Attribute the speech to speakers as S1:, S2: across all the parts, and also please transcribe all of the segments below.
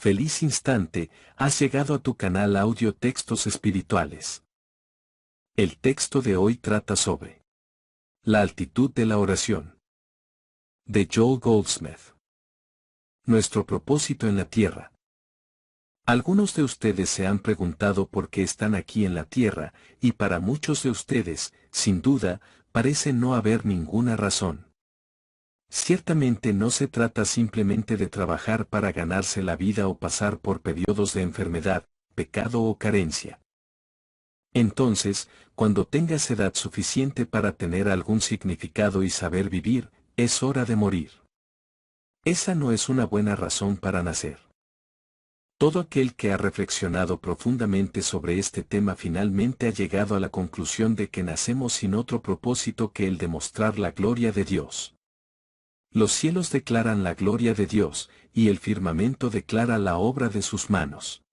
S1: Feliz instante, has llegado a tu canal Audio Textos Espirituales. El texto de hoy trata sobre la altitud de la oración. De Joel Goldsmith. Nuestro propósito en la tierra. Algunos de ustedes se han preguntado por qué están aquí en la tierra, y para muchos de ustedes, sin duda, parece no haber ninguna razón. Ciertamente no se trata simplemente de trabajar para ganarse la vida o pasar por periodos de enfermedad, pecado o carencia. Entonces, cuando tengas edad suficiente para tener algún significado y saber vivir, es hora de morir. Esa no es una buena razón para nacer. Todo aquel que ha reflexionado profundamente sobre este tema finalmente ha llegado a la conclusión de que nacemos sin otro propósito que el de mostrar la gloria de Dios. Los cielos declaran la gloria de Dios, y el firmamento declara la obra de sus manos.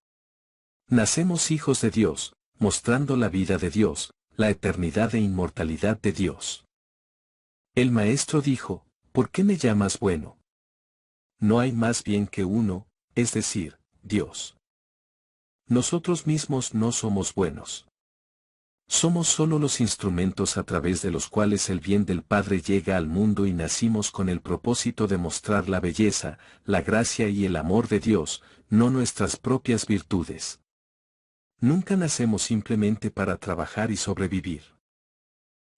S1: Nacemos hijos de Dios, mostrando la vida de Dios, la eternidad e inmortalidad de Dios. El Maestro dijo, ¿por qué me llamas bueno? No hay más bien que uno, es decir, Dios. Nosotros mismos no somos buenos. Somos solo los instrumentos a través de los cuales el bien del Padre llega al mundo y nacimos con el propósito de mostrar la belleza, la gracia y el amor de Dios, no nuestras propias virtudes. Nunca nacemos simplemente para trabajar y sobrevivir.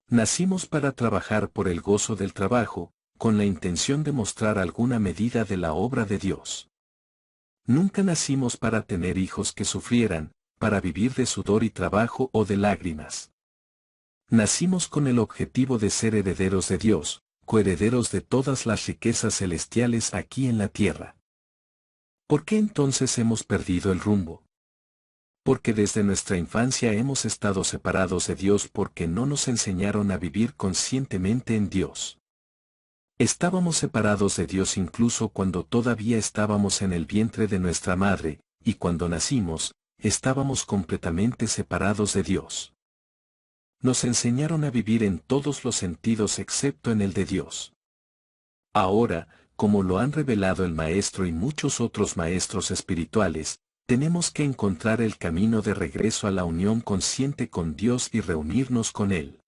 S1: Nacimos para trabajar por el gozo del trabajo, con la intención de mostrar alguna medida de la obra de Dios. Nunca nacimos para tener hijos que sufrieran, para vivir de sudor y trabajo o de lágrimas. Nacimos con el objetivo de ser herederos de Dios, coherederos de todas las riquezas celestiales aquí en la tierra. ¿Por qué entonces hemos perdido el rumbo? Porque desde nuestra infancia hemos estado separados de Dios porque no nos enseñaron a vivir conscientemente en Dios. Estábamos separados de Dios incluso cuando todavía estábamos en el vientre de nuestra madre, y cuando nacimos, estábamos completamente separados de Dios. Nos enseñaron a vivir en todos los sentidos excepto en el de Dios. Ahora, como lo han revelado el Maestro y muchos otros maestros espirituales, tenemos que encontrar el camino de regreso a la unión consciente con Dios y reunirnos con Él.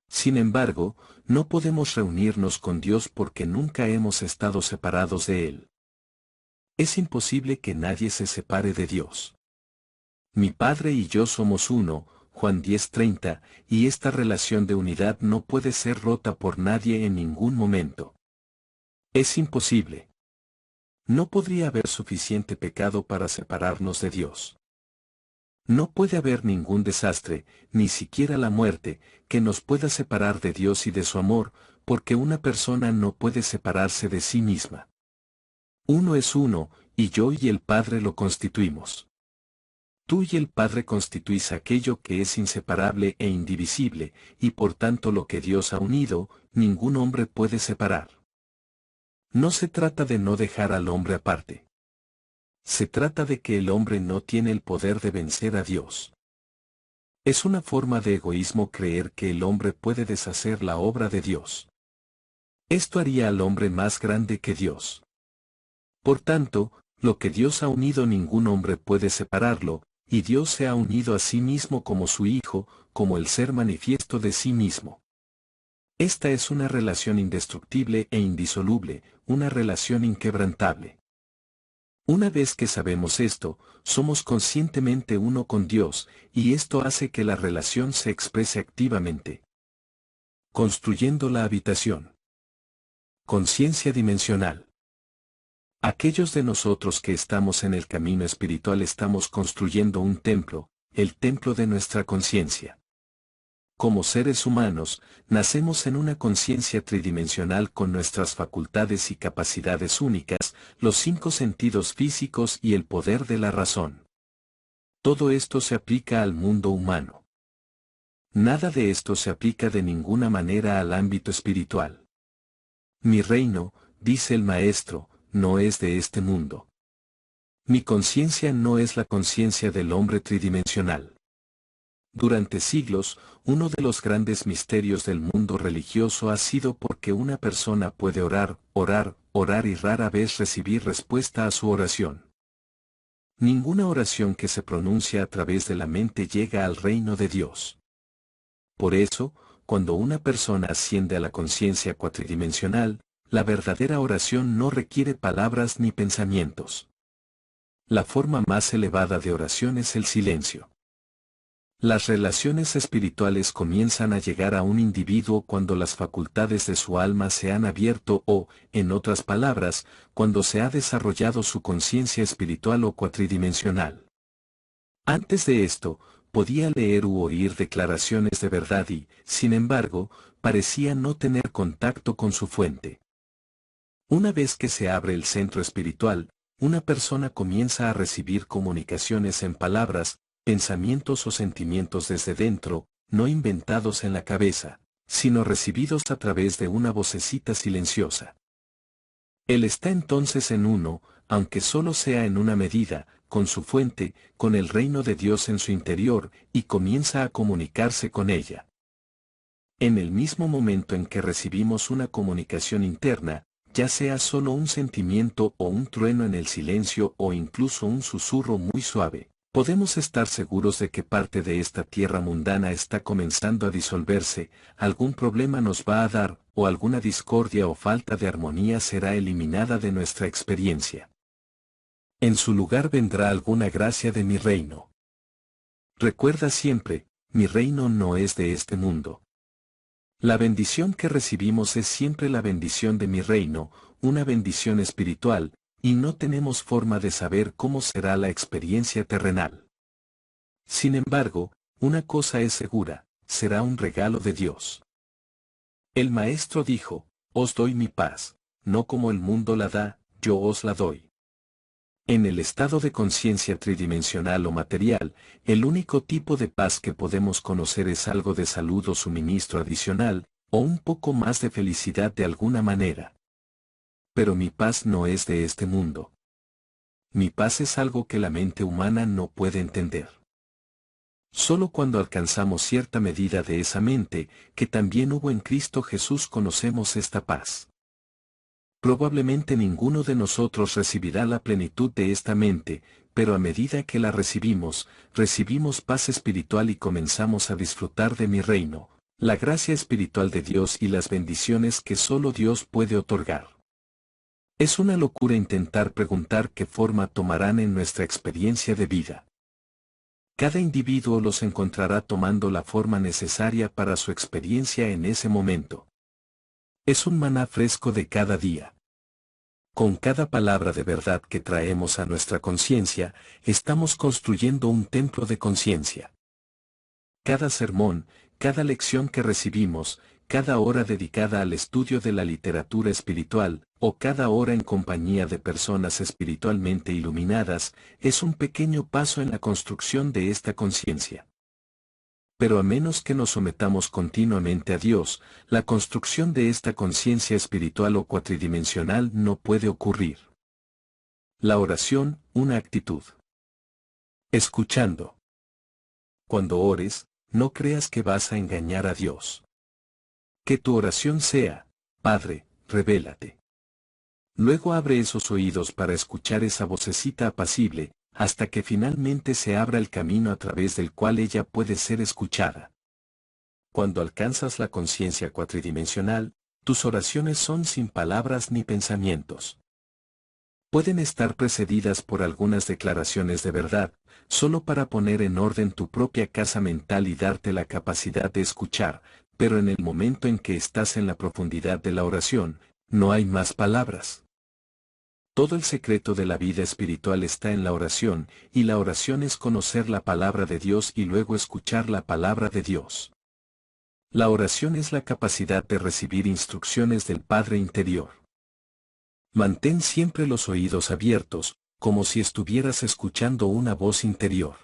S1: Sin embargo, no podemos reunirnos con Dios porque nunca hemos estado separados de Él. Es imposible que nadie se separe de Dios. Mi Padre y yo somos uno, Juan 10:30, y esta relación de unidad no puede ser rota por nadie en ningún momento. Es imposible. No podría haber suficiente pecado para separarnos de Dios. No puede haber ningún desastre, ni siquiera la muerte, que nos pueda separar de Dios y de su amor, porque una persona no puede separarse de sí misma. Uno es uno, y yo y el Padre lo constituimos. Tú y el Padre constituís aquello que es inseparable e indivisible, y por tanto lo que Dios ha unido, ningún hombre puede separar. No se trata de no dejar al hombre aparte. Se trata de que el hombre no tiene el poder de vencer a Dios. Es una forma de egoísmo creer que el hombre puede deshacer la obra de Dios. Esto haría al hombre más grande que Dios. Por tanto, lo que Dios ha unido ningún hombre puede separarlo, y Dios se ha unido a sí mismo como su Hijo, como el ser manifiesto de sí mismo. Esta es una relación indestructible e indisoluble, una relación inquebrantable. Una vez que sabemos esto, somos conscientemente uno con Dios, y esto hace que la relación se exprese activamente. Construyendo la habitación. Conciencia dimensional. Aquellos de nosotros que estamos en el camino espiritual estamos construyendo un templo, el templo de nuestra conciencia. Como seres humanos, nacemos en una conciencia tridimensional con nuestras facultades y capacidades únicas, los 5 sentidos físicos y el poder de la razón. Todo esto se aplica al mundo humano. Nada de esto se aplica de ninguna manera al ámbito espiritual. Mi reino, dice el Maestro, no es de este mundo. Mi conciencia no es la conciencia del hombre tridimensional. Durante siglos, uno de los grandes misterios del mundo religioso ha sido porque una persona puede orar y rara vez recibir respuesta a su oración. Ninguna oración que se pronuncia a través de la mente llega al reino de Dios. Por eso, cuando una persona asciende a la conciencia cuatridimensional, la verdadera oración no requiere palabras ni pensamientos. La forma más elevada de oración es el silencio. Las relaciones espirituales comienzan a llegar a un individuo cuando las facultades de su alma se han abierto o, en otras palabras, cuando se ha desarrollado su conciencia espiritual o cuatridimensional. Antes de esto, podía leer u oír declaraciones de verdad y, sin embargo, parecía no tener contacto con su fuente. Una vez que se abre el centro espiritual, una persona comienza a recibir comunicaciones en palabras, pensamientos o sentimientos desde dentro, no inventados en la cabeza, sino recibidos a través de una vocecita silenciosa. Él está entonces en uno, aunque solo sea en una medida, con su fuente, con el reino de Dios en su interior, y comienza a comunicarse con ella. En el mismo momento en que recibimos una comunicación interna, ya sea solo un sentimiento o un trueno en el silencio o incluso un susurro muy suave, podemos estar seguros de que parte de esta tierra mundana está comenzando a disolverse, algún problema nos va a dar, o alguna discordia o falta de armonía será eliminada de nuestra experiencia. En su lugar vendrá alguna gracia de mi reino. Recuerda siempre, mi reino no es de este mundo. La bendición que recibimos es siempre la bendición de mi reino, una bendición espiritual, y no tenemos forma de saber cómo será la experiencia terrenal. Sin embargo, una cosa es segura, será un regalo de Dios. El Maestro dijo, os doy mi paz, no como el mundo la da, yo os la doy. En el estado de conciencia tridimensional o material, el único tipo de paz que podemos conocer es algo de salud o suministro adicional, o un poco más de felicidad de alguna manera. Pero mi paz no es de este mundo. Mi paz es algo que la mente humana no puede entender. Solo cuando alcanzamos cierta medida de esa mente, que también hubo en Cristo Jesús, conocemos esta paz. Probablemente ninguno de nosotros recibirá la plenitud de esta mente, pero a medida que la recibimos paz espiritual y comenzamos a disfrutar de mi reino, la gracia espiritual de Dios y las bendiciones que solo Dios puede otorgar. Es una locura intentar preguntar qué forma tomarán en nuestra experiencia de vida. Cada individuo los encontrará tomando la forma necesaria para su experiencia en ese momento. Es un maná fresco de cada día. Con cada palabra de verdad que traemos a nuestra conciencia, estamos construyendo un templo de conciencia. Cada sermón, cada lección que recibimos, cada hora dedicada al estudio de la literatura espiritual, o cada hora en compañía de personas espiritualmente iluminadas, es un pequeño paso en la construcción de esta conciencia. Pero a menos que nos sometamos continuamente a Dios, la construcción de esta conciencia espiritual o cuatridimensional no puede ocurrir. La oración, una actitud. Escuchando. Cuando ores, no creas que vas a engañar a Dios. Que tu oración sea, Padre, revélate. Luego abre esos oídos para escuchar esa vocecita apacible, hasta que finalmente se abra el camino a través del cual ella puede ser escuchada. Cuando alcanzas la conciencia cuatridimensional, tus oraciones son sin palabras ni pensamientos. Pueden estar precedidas por algunas declaraciones de verdad, solo para poner en orden tu propia casa mental y darte la capacidad de escuchar, pero en el momento en que estás en la profundidad de la oración, no hay más palabras. Todo el secreto de la vida espiritual está en la oración, y la oración es conocer la palabra de Dios y luego escuchar la palabra de Dios. La oración es la capacidad de recibir instrucciones del Padre interior. Mantén siempre los oídos abiertos, como si estuvieras escuchando una voz interior.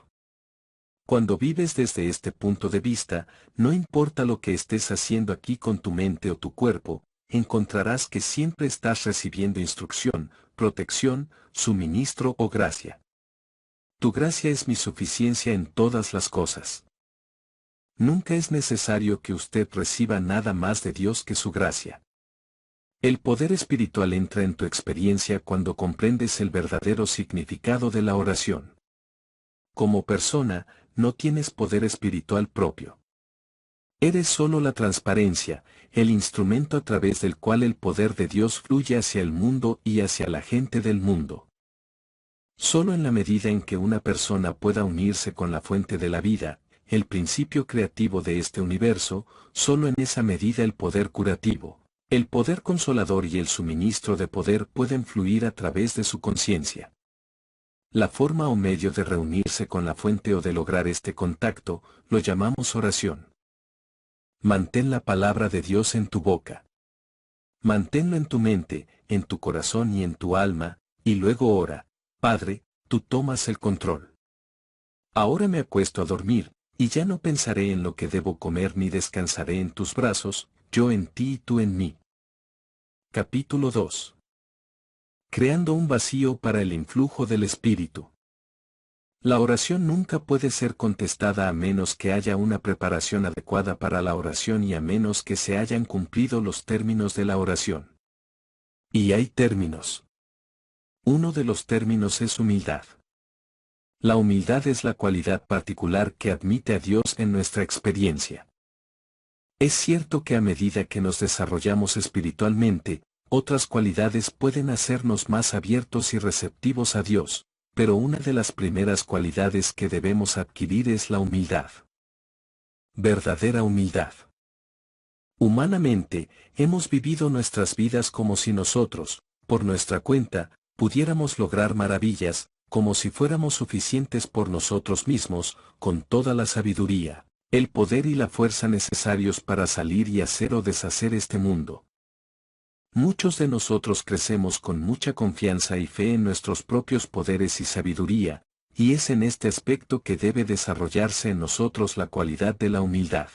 S1: Cuando vives desde este punto de vista, no importa lo que estés haciendo aquí con tu mente o tu cuerpo, encontrarás que siempre estás recibiendo instrucción, protección, suministro o gracia. Tu gracia es mi suficiencia en todas las cosas. Nunca es necesario que usted reciba nada más de Dios que su gracia. El poder espiritual entra en tu experiencia cuando comprendes el verdadero significado de la oración. Como persona, no tienes poder espiritual propio. Eres solo la transparencia, el instrumento a través del cual el poder de Dios fluye hacia el mundo y hacia la gente del mundo. Solo en la medida en que una persona pueda unirse con la fuente de la vida, el principio creativo de este universo, solo en esa medida el poder curativo, el poder consolador y el suministro de poder pueden fluir a través de su conciencia. La forma o medio de reunirse con la fuente o de lograr este contacto, lo llamamos oración. Mantén la palabra de Dios en tu boca. Manténlo en tu mente, en tu corazón y en tu alma, y luego ora: Padre, tú tomas el control. Ahora me acuesto a dormir, y ya no pensaré en lo que debo comer ni descansaré en tus brazos, yo en ti y tú en mí. Capítulo 2. Creando un vacío para el influjo del Espíritu. La oración nunca puede ser contestada a menos que haya una preparación adecuada para la oración y a menos que se hayan cumplido los términos de la oración. Y hay términos. Uno de los términos es humildad. La humildad es la cualidad particular que admite a Dios en nuestra experiencia. Es cierto que a medida que nos desarrollamos espiritualmente, otras cualidades pueden hacernos más abiertos y receptivos a Dios, pero una de las primeras cualidades que debemos adquirir es la humildad. Verdadera humildad. Humanamente, hemos vivido nuestras vidas como si nosotros, por nuestra cuenta, pudiéramos lograr maravillas, como si fuéramos suficientes por nosotros mismos, con toda la sabiduría, el poder y la fuerza necesarios para salir y hacer o deshacer este mundo. Muchos de nosotros crecemos con mucha confianza y fe en nuestros propios poderes y sabiduría, y es en este aspecto que debe desarrollarse en nosotros la cualidad de la humildad.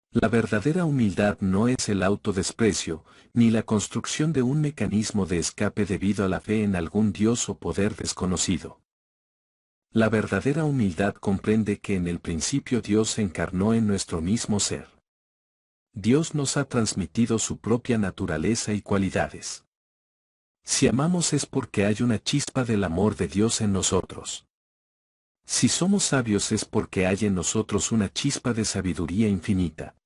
S1: La verdadera humildad no es el autodesprecio, ni la construcción de un mecanismo de escape debido a la fe en algún Dios o poder desconocido. La verdadera humildad comprende que en el principio Dios se encarnó en nuestro mismo ser. Dios nos ha transmitido su propia naturaleza y cualidades. Si amamos es porque hay una chispa del amor de Dios en nosotros. Si somos sabios es porque hay en nosotros una chispa de sabiduría infinita.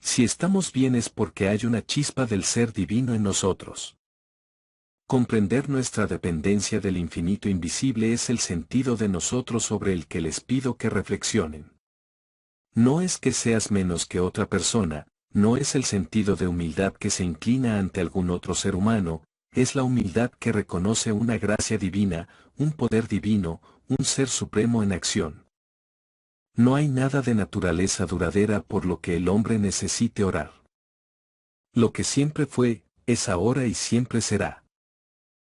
S1: Si estamos bien es porque hay una chispa del ser divino en nosotros. Comprender nuestra dependencia del infinito invisible es el sentido de nosotros sobre el que les pido que reflexionen. No es que seas menos que otra persona, no es el sentido de humildad que se inclina ante algún otro ser humano, es la humildad que reconoce una gracia divina, un poder divino, un ser supremo en acción. No hay nada de naturaleza duradera por lo que el hombre necesite orar. Lo que siempre fue, es ahora y siempre será.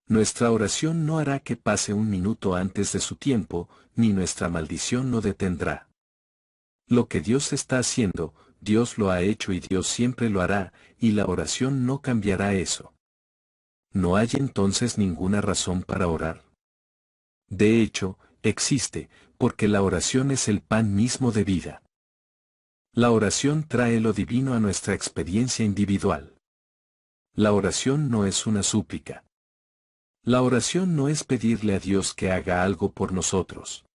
S1: Nuestra oración no hará que pase un minuto antes de su tiempo, ni nuestra maldición lo detendrá. Lo que Dios está haciendo, Dios lo ha hecho y Dios siempre lo hará, y la oración no cambiará eso. ¿No hay entonces ninguna razón para orar? De hecho, existe, porque la oración es el pan mismo de vida. La oración trae lo divino a nuestra experiencia individual. La oración no es una súplica. La oración no es pedirle a Dios que haga algo por nosotros.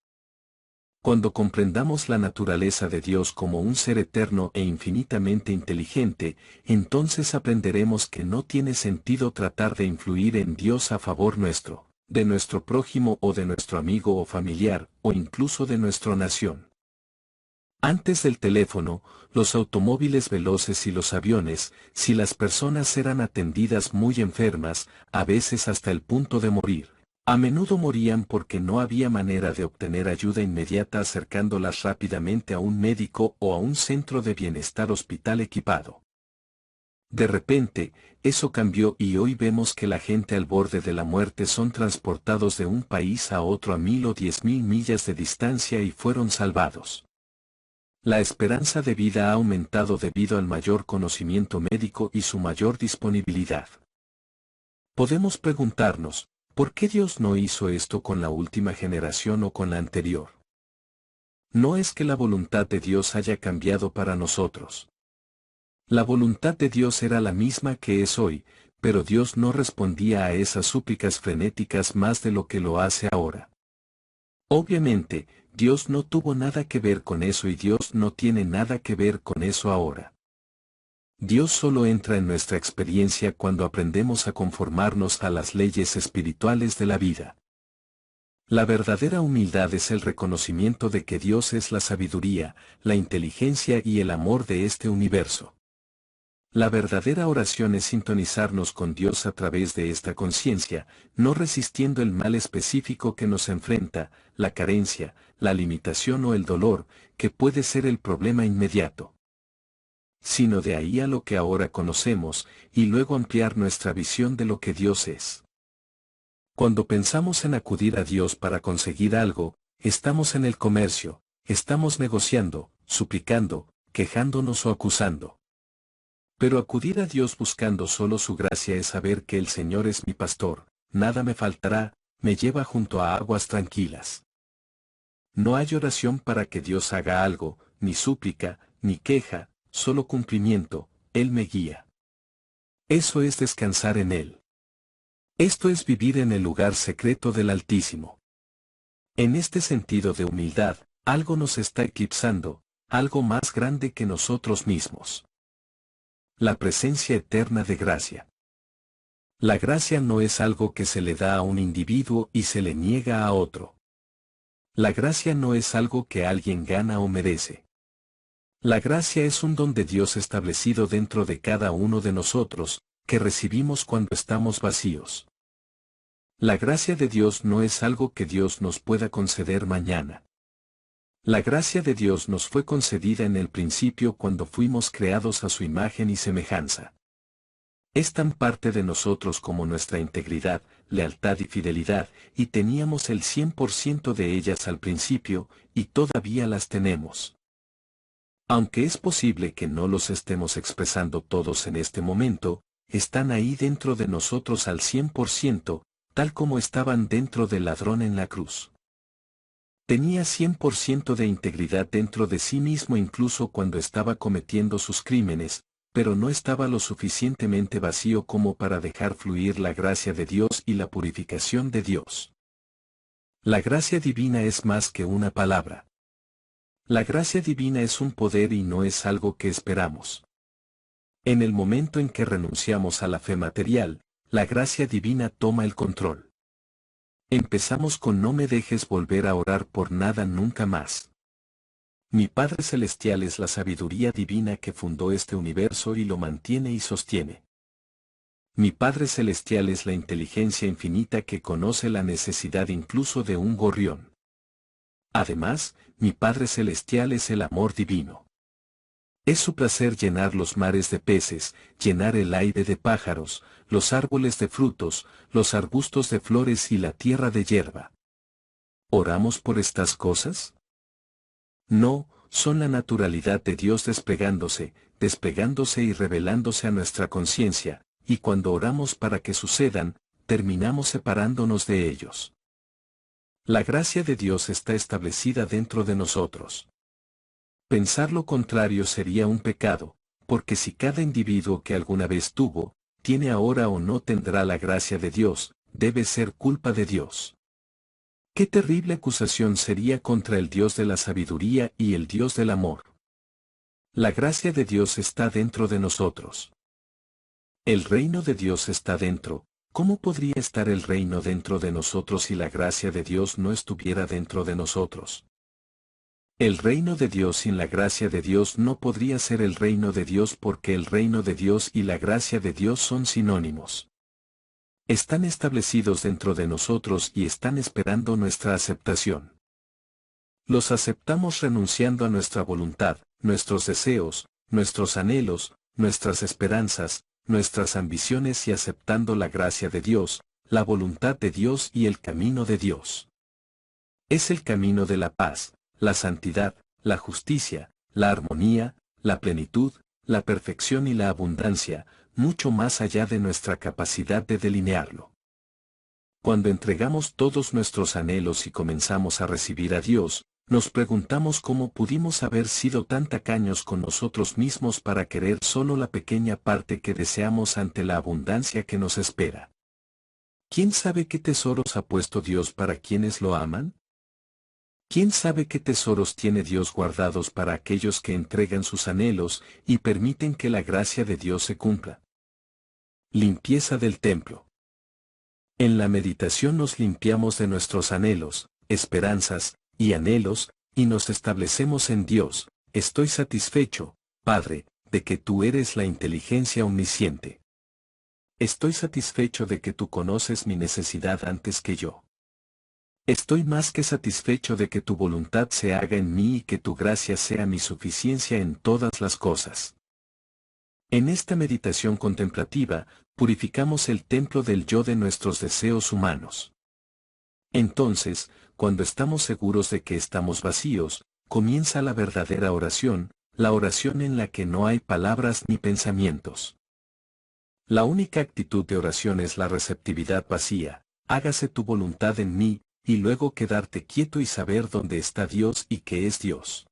S1: Cuando comprendamos la naturaleza de Dios como un ser eterno e infinitamente inteligente, entonces aprenderemos que no tiene sentido tratar de influir en Dios a favor nuestro, de nuestro prójimo o de nuestro amigo o familiar, o incluso de nuestra nación. Antes del teléfono, los automóviles veloces y los aviones, si las personas eran atendidas muy enfermas, a veces hasta el punto de morir, a menudo morían porque no había manera de obtener ayuda inmediata acercándolas rápidamente a un médico o a un centro de bienestar hospital equipado. De repente, eso cambió y hoy vemos que la gente al borde de la muerte son transportados de un país a otro a 1000 o 10.000 millas de distancia y fueron salvados. La esperanza de vida ha aumentado debido al mayor conocimiento médico y su mayor disponibilidad. Podemos preguntarnos, ¿por qué Dios no hizo esto con la última generación o con la anterior? No es que la voluntad de Dios haya cambiado para nosotros. La voluntad de Dios era la misma que es hoy, pero Dios no respondía a esas súplicas frenéticas más de lo que lo hace ahora. Obviamente, Dios no tuvo nada que ver con eso y Dios no tiene nada que ver con eso ahora. Dios solo entra en nuestra experiencia cuando aprendemos a conformarnos a las leyes espirituales de la vida. La verdadera humildad es el reconocimiento de que Dios es la sabiduría, la inteligencia y el amor de este universo. La verdadera oración es sintonizarnos con Dios a través de esta conciencia, no resistiendo el mal específico que nos enfrenta, la carencia, la limitación o el dolor, que puede ser el problema inmediato, sino de ahí a lo que ahora conocemos, y luego ampliar nuestra visión de lo que Dios es. Cuando pensamos en acudir a Dios para conseguir algo, estamos en el comercio, estamos negociando, suplicando, quejándonos o acusando. Pero acudir a Dios buscando solo su gracia es saber que el Señor es mi pastor, nada me faltará, me lleva junto a aguas tranquilas. No hay oración para que Dios haga algo, ni súplica, ni queja, solo cumplimiento, Él me guía. Eso es descansar en Él. Esto es vivir en el lugar secreto del Altísimo. En este sentido de humildad, algo nos está eclipsando, algo más grande que nosotros mismos. La presencia eterna de gracia. La gracia no es algo que se le da a un individuo y se le niega a otro. La gracia no es algo que alguien gana o merece. La gracia es un don de Dios establecido dentro de cada uno de nosotros, que recibimos cuando estamos vacíos. La gracia de Dios no es algo que Dios nos pueda conceder mañana. La gracia de Dios nos fue concedida en el principio cuando fuimos creados a su imagen y semejanza. Es tan parte de nosotros como nuestra integridad, lealtad y fidelidad, y teníamos el 100% de ellas al principio, y todavía las tenemos. Aunque es posible que no los estemos expresando todos en este momento, están ahí dentro de nosotros al 100%, tal como estaban dentro del ladrón en la cruz. Tenía 100% de integridad dentro de sí mismo incluso cuando estaba cometiendo sus crímenes, pero no estaba lo suficientemente vacío como para dejar fluir la gracia de Dios y la purificación de Dios. La gracia divina es más que una palabra. La gracia divina es un poder y no es algo que esperamos. En el momento en que renunciamos a la fe material, la gracia divina toma el control. Empezamos con no me dejes volver a orar por nada nunca más. Mi Padre Celestial es la sabiduría divina que fundó este universo y lo mantiene y sostiene. Mi Padre Celestial es la inteligencia infinita que conoce la necesidad incluso de un gorrión. Además, mi Padre Celestial es el amor divino. Es su placer llenar los mares de peces, llenar el aire de pájaros, los árboles de frutos, los arbustos de flores y la tierra de hierba. ¿Oramos por estas cosas? No, son la naturalidad de Dios desplegándose y revelándose a nuestra conciencia, y cuando oramos para que sucedan, terminamos separándonos de ellos. La gracia de Dios está establecida dentro de nosotros. Pensar lo contrario sería un pecado, porque si cada individuo que alguna vez tuvo, tiene ahora o no tendrá la gracia de Dios, debe ser culpa de Dios. Qué terrible acusación sería contra el Dios de la sabiduría y el Dios del amor. La gracia de Dios está dentro de nosotros. El reino de Dios está dentro. ¿Cómo podría estar el reino dentro de nosotros si la gracia de Dios no estuviera dentro de nosotros? El reino de Dios sin la gracia de Dios no podría ser el reino de Dios porque el reino de Dios y la gracia de Dios son sinónimos. Están establecidos dentro de nosotros y están esperando nuestra aceptación. Los aceptamos renunciando a nuestra voluntad, nuestros deseos, nuestros anhelos, nuestras esperanzas, nuestras ambiciones y aceptando la gracia de Dios, la voluntad de Dios y el camino de Dios. Es el camino de la paz, la santidad, la justicia, la armonía, la plenitud, la perfección y la abundancia, mucho más allá de nuestra capacidad de delinearlo. Cuando entregamos todos nuestros anhelos y comenzamos a recibir a Dios, Nos preguntamos cómo pudimos haber sido tan tacaños con nosotros mismos para querer solo la pequeña parte que deseamos ante la abundancia que nos espera. ¿Quién sabe qué tesoros ha puesto Dios para quienes lo aman? ¿Quién sabe qué tesoros tiene Dios guardados para aquellos que entregan sus anhelos y permiten que la gracia de Dios se cumpla? Limpieza del templo. En la meditación nos limpiamos de nuestros anhelos, esperanzas y anhelos, y nos establecemos en Dios. Estoy satisfecho, Padre, de que tú eres la inteligencia omnisciente. Estoy satisfecho de que tú conoces mi necesidad antes que yo. Estoy más que satisfecho de que tu voluntad se haga en mí y que tu gracia sea mi suficiencia en todas las cosas. En esta meditación contemplativa, purificamos el templo del yo de nuestros deseos humanos. Entonces, cuando estamos seguros de que estamos vacíos, comienza la verdadera oración, la oración en la que no hay palabras ni pensamientos. La única actitud de oración es la receptividad vacía, hágase tu voluntad en mí, y luego quedarte quieto y saber dónde está Dios y qué es Dios.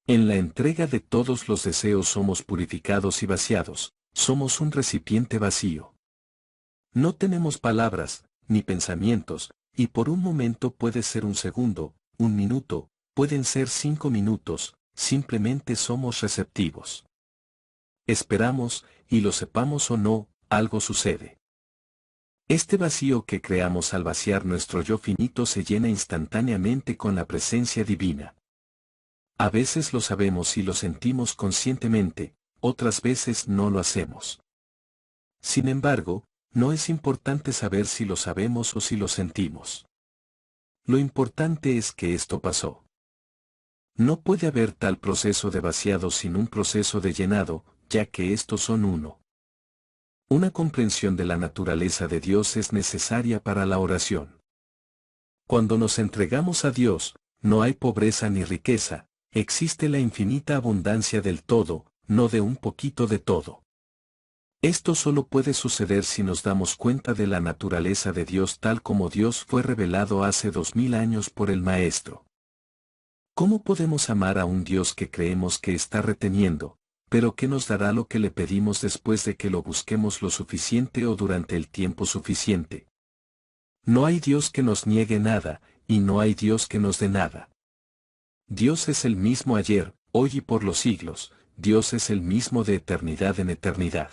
S1: En la entrega de todos los deseos somos purificados y vaciados, somos un recipiente vacío. No tenemos palabras, ni pensamientos, y por un momento puede ser un segundo, un minuto, pueden ser 5 minutos, simplemente somos receptivos. Esperamos, y lo sepamos o no, algo sucede. Este vacío que creamos al vaciar nuestro yo finito se llena instantáneamente con la presencia divina. A veces lo sabemos y lo sentimos conscientemente, otras veces no lo hacemos. Sin embargo, no es importante saber si lo sabemos o si lo sentimos. Lo importante es que esto pasó. No puede haber tal proceso de vaciado sin un proceso de llenado, ya que estos son uno. Una comprensión de la naturaleza de Dios es necesaria para la oración. Cuando nos entregamos a Dios, no hay pobreza ni riqueza, existe la infinita abundancia del todo, no de un poquito de todo. Esto solo puede suceder si nos damos cuenta de la naturaleza de Dios tal como Dios fue revelado hace 2000 años por el Maestro. ¿Cómo podemos amar a un Dios que creemos que está reteniendo, pero que nos dará lo que le pedimos después de que lo busquemos lo suficiente o durante el tiempo suficiente? No hay Dios que nos niegue nada, y no hay Dios que nos dé nada. Dios es el mismo ayer, hoy y por los siglos, Dios es el mismo de eternidad en eternidad.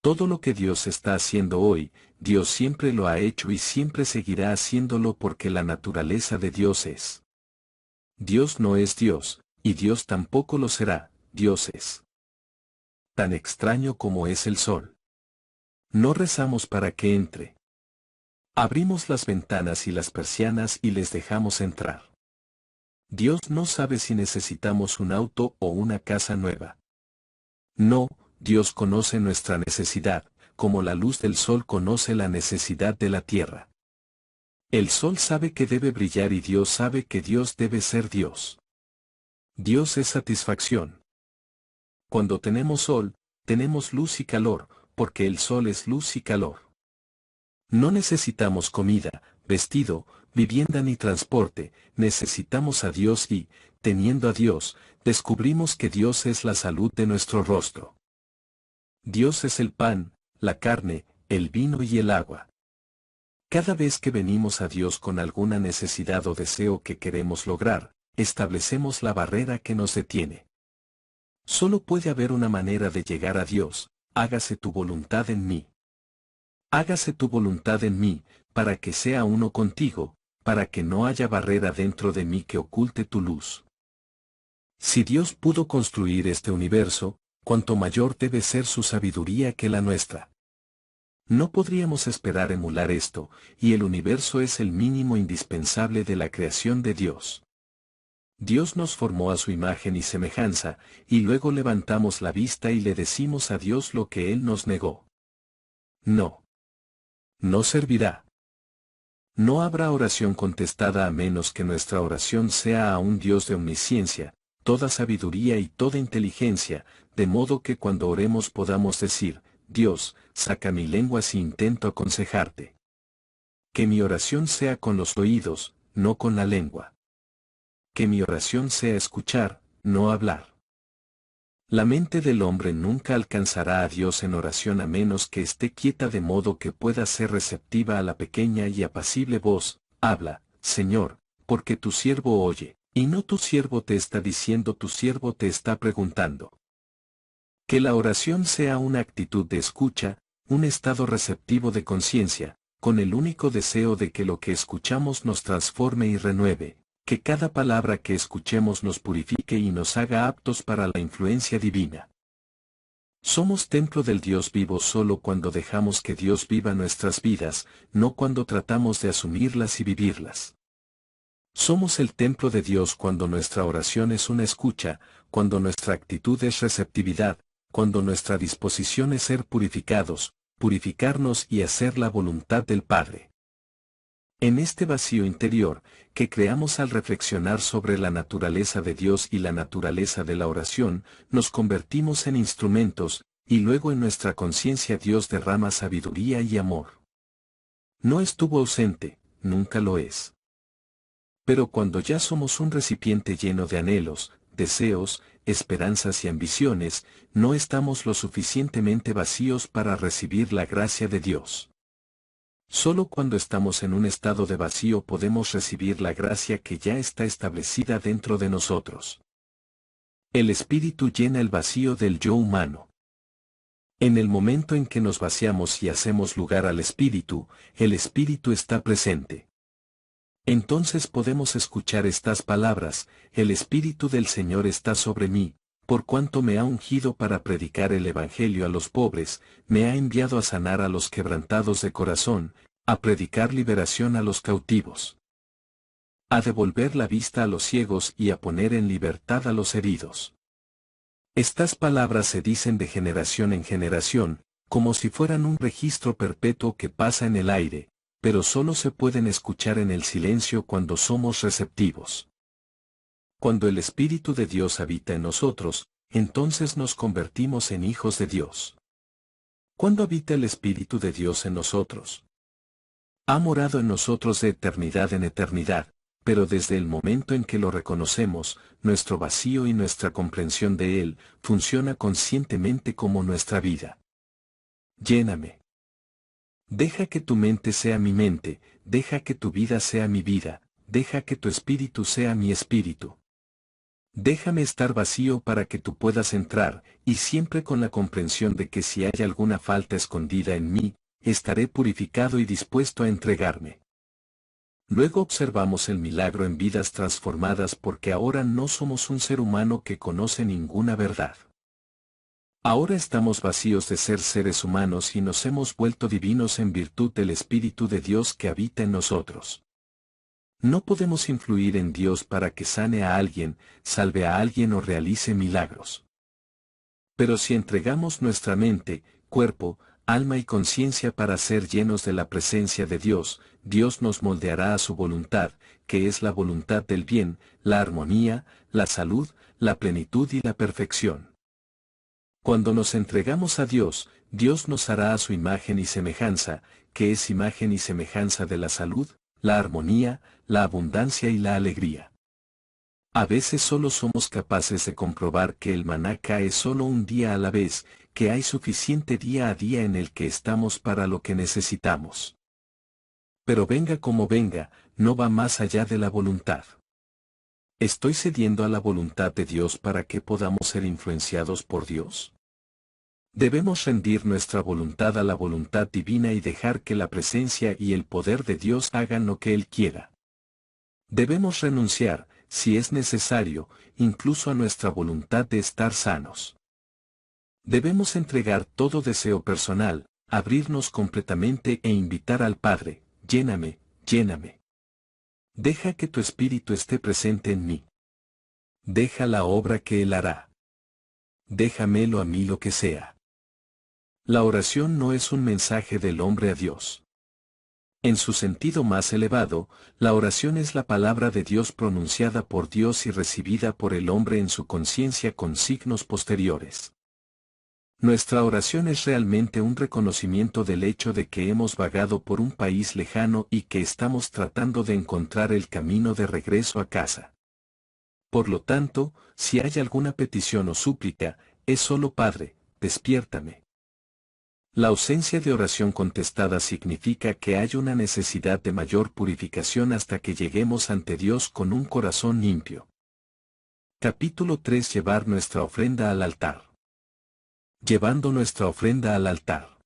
S1: Todo lo que Dios está haciendo hoy, Dios siempre lo ha hecho y siempre seguirá haciéndolo porque la naturaleza de Dios es. Dios no es Dios, y Dios tampoco lo será, Dios es. Tan extraño como es el sol. No rezamos para que entre. Abrimos las ventanas y las persianas y les dejamos entrar. Dios no sabe si necesitamos un auto o una casa nueva. No, Dios conoce nuestra necesidad, como la luz del sol conoce la necesidad de la tierra. El sol sabe que debe brillar y Dios sabe que Dios debe ser Dios. Dios es satisfacción. Cuando tenemos sol, tenemos luz y calor, porque el sol es luz y calor. No necesitamos comida, vestido, vivienda ni transporte, necesitamos a Dios y, teniendo a Dios, descubrimos que Dios es la salud de nuestro rostro. Dios es el pan, la carne, el vino y el agua. Cada vez que venimos a Dios con alguna necesidad o deseo que queremos lograr, establecemos la barrera que nos detiene. Solo puede haber una manera de llegar a Dios, hágase tu voluntad en mí. Hágase tu voluntad en mí, para que sea uno contigo, para que no haya barrera dentro de mí que oculte tu luz. Si Dios pudo construir este universo, cuanto mayor debe ser su sabiduría que la nuestra. No podríamos esperar emular esto, y el universo es el mínimo indispensable de la creación de Dios. Dios nos formó a su imagen y semejanza, y luego levantamos la vista y le decimos a Dios lo que Él nos negó. No. No servirá. No habrá oración contestada a menos que nuestra oración sea a un Dios de omnisciencia, toda sabiduría y toda inteligencia, de modo que cuando oremos podamos decir, Dios, saca mi lengua si intento aconsejarte. Que mi oración sea con los oídos, no con la lengua. que mi oración sea escuchar, no hablar. La mente del hombre nunca alcanzará a Dios en oración a menos que esté quieta de modo que pueda ser receptiva a la pequeña y apacible voz: habla, Señor, porque tu siervo oye, y no tu siervo te está diciendo, tu siervo te está preguntando. Que la oración sea una actitud de escucha, un estado receptivo de conciencia, con el único deseo de que lo que escuchamos nos transforme y renueve, que cada palabra que escuchemos nos purifique y nos haga aptos para la influencia divina. Somos templo del Dios vivo solo cuando dejamos que Dios viva nuestras vidas, no cuando tratamos de asumirlas y vivirlas. Somos el templo de Dios cuando nuestra oración es una escucha, cuando nuestra actitud es receptividad, cuando nuestra disposición es ser purificados, purificarnos y hacer la voluntad del Padre. En este vacío interior, que creamos al reflexionar sobre la naturaleza de Dios y la naturaleza de la oración, nos convertimos en instrumentos, y luego en nuestra conciencia Dios derrama sabiduría y amor. No estuvo ausente, nunca lo es. Pero cuando ya somos un recipiente lleno de anhelos, deseos, esperanzas y ambiciones, no estamos lo suficientemente vacíos para recibir la gracia de Dios. Solo cuando estamos en un estado de vacío podemos recibir la gracia que ya está establecida dentro de nosotros. El Espíritu llena el vacío del yo humano. En el momento en que nos vaciamos y hacemos lugar al Espíritu, el Espíritu está presente. Entonces podemos escuchar estas palabras: el Espíritu del Señor está sobre mí, por cuanto me ha ungido para predicar el Evangelio a los pobres, me ha enviado a sanar a los quebrantados de corazón, a predicar liberación a los cautivos, a devolver la vista a los ciegos y a poner en libertad a los heridos. Estas palabras se dicen de generación en generación, como si fueran un registro perpetuo que pasa en el aire, pero solo se pueden escuchar en el silencio cuando somos receptivos. Cuando el Espíritu de Dios habita en nosotros, entonces nos convertimos en hijos de Dios. ¿Cuándo habita el Espíritu de Dios en nosotros? Ha morado en nosotros de eternidad en eternidad, pero desde el momento en que lo reconocemos, nuestro vacío y nuestra comprensión de Él funciona conscientemente como nuestra vida. Lléname. Deja que tu mente sea mi mente, deja que tu vida sea mi vida, deja que tu espíritu sea mi espíritu. Déjame estar vacío para que tú puedas entrar, y siempre con la comprensión de que si hay alguna falta escondida en mí, estaré purificado y dispuesto a entregarme. Luego observamos el milagro en vidas transformadas porque ahora no somos un ser humano que conoce ninguna verdad. Ahora estamos vacíos de ser seres humanos y nos hemos vuelto divinos en virtud del Espíritu de Dios que habita en nosotros. No podemos influir en Dios para que sane a alguien, salve a alguien o realice milagros. Pero si entregamos nuestra mente, cuerpo, alma y conciencia para ser llenos de la presencia de Dios, Dios nos moldeará a su voluntad, que es la voluntad del bien, la armonía, la salud, la plenitud y la perfección. Cuando nos entregamos a Dios, Dios nos hará a su imagen y semejanza, que es imagen y semejanza de la salud, la armonía, la abundancia y la alegría. A veces solo somos capaces de comprobar que el maná cae solo un día a la vez, que hay suficiente día a día en el que estamos para lo que necesitamos. Pero venga como venga, no va más allá de la voluntad. ¿Estoy cediendo a la voluntad de Dios para que podamos ser influenciados por Dios? Debemos rendir nuestra voluntad a la voluntad divina y dejar que la presencia y el poder de Dios hagan lo que Él quiera. Debemos renunciar, si es necesario, incluso a nuestra voluntad de estar sanos. Debemos entregar todo deseo personal, abrirnos completamente e invitar al Padre: lléname, lléname. Deja que tu Espíritu esté presente en mí. Deja la obra que Él hará. Déjamelo a mí lo que sea. La oración no es un mensaje del hombre a Dios. En su sentido más elevado, la oración es la palabra de Dios pronunciada por Dios y recibida por el hombre en su conciencia con signos posteriores. Nuestra oración es realmente un reconocimiento del hecho de que hemos vagado por un país lejano y que estamos tratando de encontrar el camino de regreso a casa. Por lo tanto, si hay alguna petición o súplica, es solo Padre, despiértame. La ausencia de oración contestada significa que hay una necesidad de mayor purificación hasta que lleguemos ante Dios con un corazón limpio. Capítulo 3. Llevar nuestra ofrenda al altar. Llevando nuestra ofrenda al altar.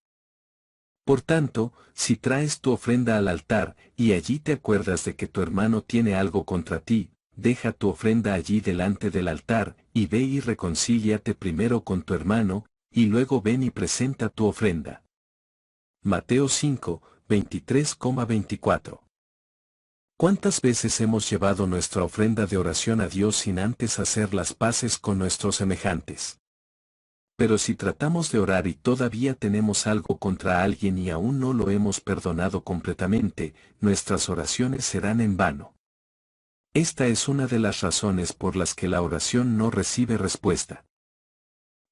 S1: Por tanto, si traes tu ofrenda al altar, y allí te acuerdas de que tu hermano tiene algo contra ti, deja tu ofrenda allí delante del altar, y ve y reconcíliate primero con tu hermano, y luego ven y presenta tu ofrenda. Mateo 5, 23,24. ¿Cuántas veces hemos llevado nuestra ofrenda de oración a Dios sin antes hacer las paces con nuestros semejantes? Pero si tratamos de orar y todavía tenemos algo contra alguien y aún no lo hemos perdonado completamente, nuestras oraciones serán en vano. Esta es una de las razones por las que la oración no recibe respuesta.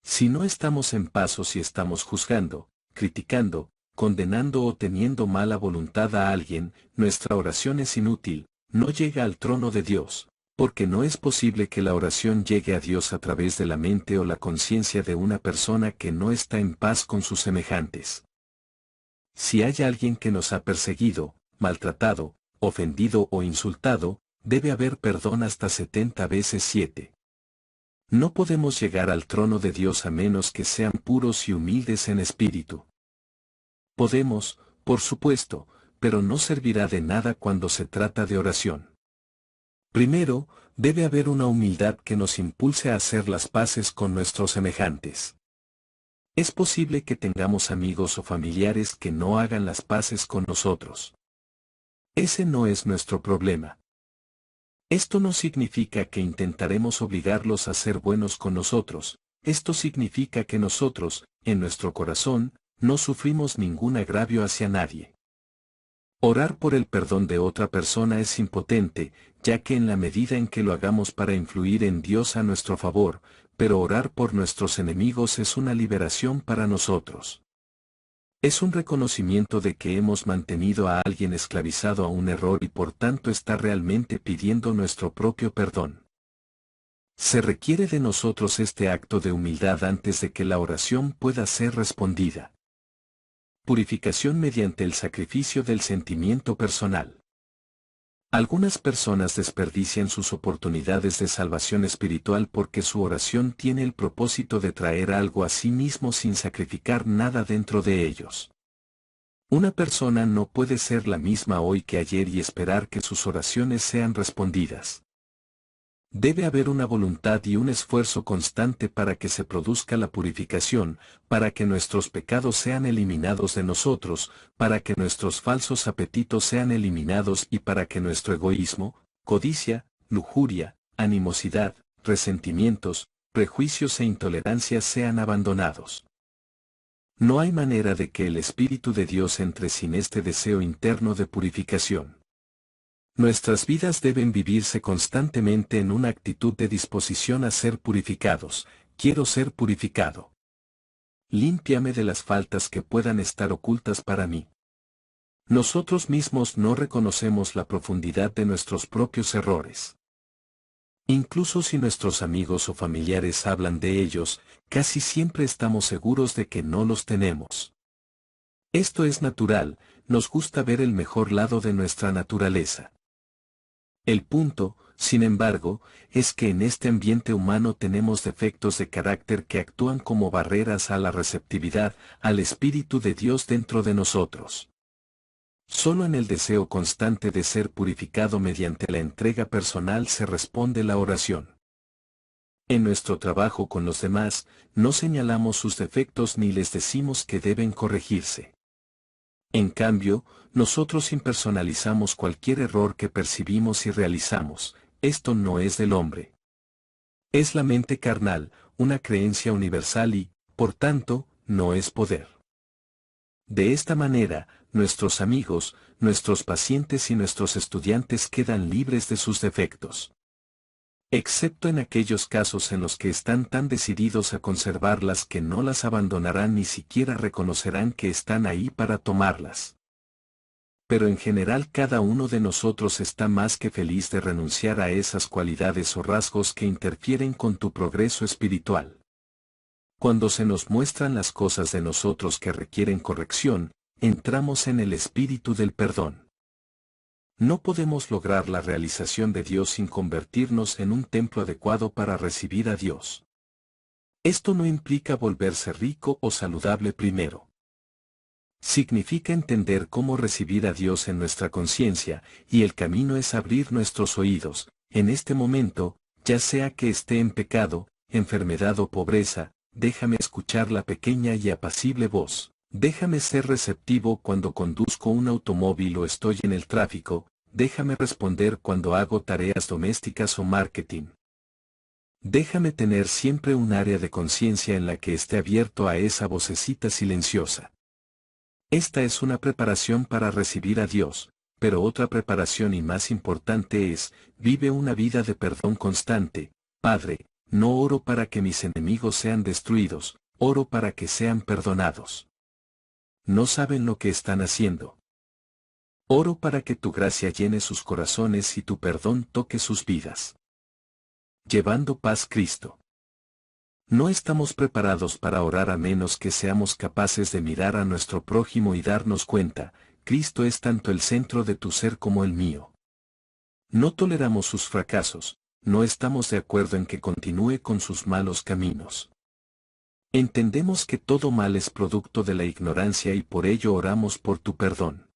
S1: Si no estamos en paz o si estamos juzgando, criticando, condenando o teniendo mala voluntad a alguien, nuestra oración es inútil, no llega al trono de Dios, porque no es posible que la oración llegue a Dios a través de la mente o la conciencia de una persona que no está en paz con sus semejantes. Si hay alguien que nos ha perseguido, maltratado, ofendido o insultado, debe haber perdón hasta 70 veces 7. No podemos llegar al trono de Dios a menos que sean puros y humildes en espíritu. Podemos, por supuesto, pero no servirá de nada cuando se trata de oración. Primero, debe haber una humildad que nos impulse a hacer las paces con nuestros semejantes. Es posible que tengamos amigos o familiares que no hagan las paces con nosotros. Ese no es nuestro problema. Esto no significa que intentaremos obligarlos a ser buenos con nosotros, esto significa que nosotros, en nuestro corazón, no sufrimos ningún agravio hacia nadie. Orar por el perdón de otra persona es impotente, ya que en la medida en que lo hagamos para influir en Dios a nuestro favor, pero orar por nuestros enemigos es una liberación para nosotros. Es un reconocimiento de que hemos mantenido a alguien esclavizado a un error y por tanto está realmente pidiendo nuestro propio perdón. Se requiere de nosotros este acto de humildad antes de que la oración pueda ser respondida. Purificación mediante el sacrificio del sentimiento personal. Algunas personas desperdician sus oportunidades de salvación espiritual porque su oración tiene el propósito de traer algo a sí mismo sin sacrificar nada dentro de ellos. Una persona no puede ser la misma hoy que ayer y esperar que sus oraciones sean respondidas. Debe haber una voluntad y un esfuerzo constante para que se produzca la purificación, para que nuestros pecados sean eliminados de nosotros, para que nuestros falsos apetitos sean eliminados y para que nuestro egoísmo, codicia, lujuria, animosidad, resentimientos, prejuicios e intolerancias sean abandonados. No hay manera de que el Espíritu de Dios entre sin este deseo interno de purificación. Nuestras vidas deben vivirse constantemente en una actitud de disposición a ser purificados. Quiero ser purificado. Límpiame de las faltas que puedan estar ocultas para mí. Nosotros mismos no reconocemos la profundidad de nuestros propios errores. Incluso si nuestros amigos o familiares hablan de ellos, casi siempre estamos seguros de que no los tenemos. Esto es natural, nos gusta ver el mejor lado de nuestra naturaleza. El punto, sin embargo, es que en este ambiente humano tenemos defectos de carácter que actúan como barreras a la receptividad, al Espíritu de Dios dentro de nosotros. Solo en el deseo constante de ser purificado mediante la entrega personal se responde la oración. En nuestro trabajo con los demás, no señalamos sus defectos ni les decimos que deben corregirse. En cambio, nosotros impersonalizamos cualquier error que percibimos y realizamos. Esto no es del hombre. Es la mente carnal, una creencia universal y, por tanto, no es poder. De esta manera, nuestros amigos, nuestros pacientes y nuestros estudiantes quedan libres de sus defectos. Excepto en aquellos casos en los que están tan decididos a conservarlas que no las abandonarán ni siquiera reconocerán que están ahí para tomarlas. pero en general cada uno de nosotros está más que feliz de renunciar a esas cualidades o rasgos que interfieren con tu progreso espiritual. Cuando se nos muestran las cosas de nosotros que requieren corrección, entramos en el espíritu del perdón. No podemos lograr la realización de Dios sin convertirnos en un templo adecuado para recibir a Dios. Esto no implica volverse rico o saludable primero. Significa entender cómo recibir a Dios en nuestra conciencia, y el camino es abrir nuestros oídos, en este momento, ya sea que esté en pecado, enfermedad o pobreza, déjame escuchar la pequeña y apacible voz. Déjame ser receptivo cuando conduzco un automóvil o estoy en el tráfico, déjame responder cuando hago tareas domésticas o marketing. Déjame tener siempre un área de conciencia en la que esté abierto a esa vocecita silenciosa. Esta es una preparación para recibir a Dios, pero otra preparación y más importante es, vive una vida de perdón constante. Padre, no oro para que mis enemigos sean destruidos, oro para que sean perdonados. No saben lo que están haciendo. Oro para que tu gracia llene sus corazones y tu perdón toque sus vidas. Llevando paz Cristo. No estamos preparados para orar a menos que seamos capaces de mirar a nuestro prójimo y darnos cuenta, Cristo es tanto el centro de tu ser como el mío. No toleramos sus fracasos, no estamos de acuerdo en que continúe con sus malos caminos. Entendemos que todo mal es producto de la ignorancia y por ello oramos por tu perdón.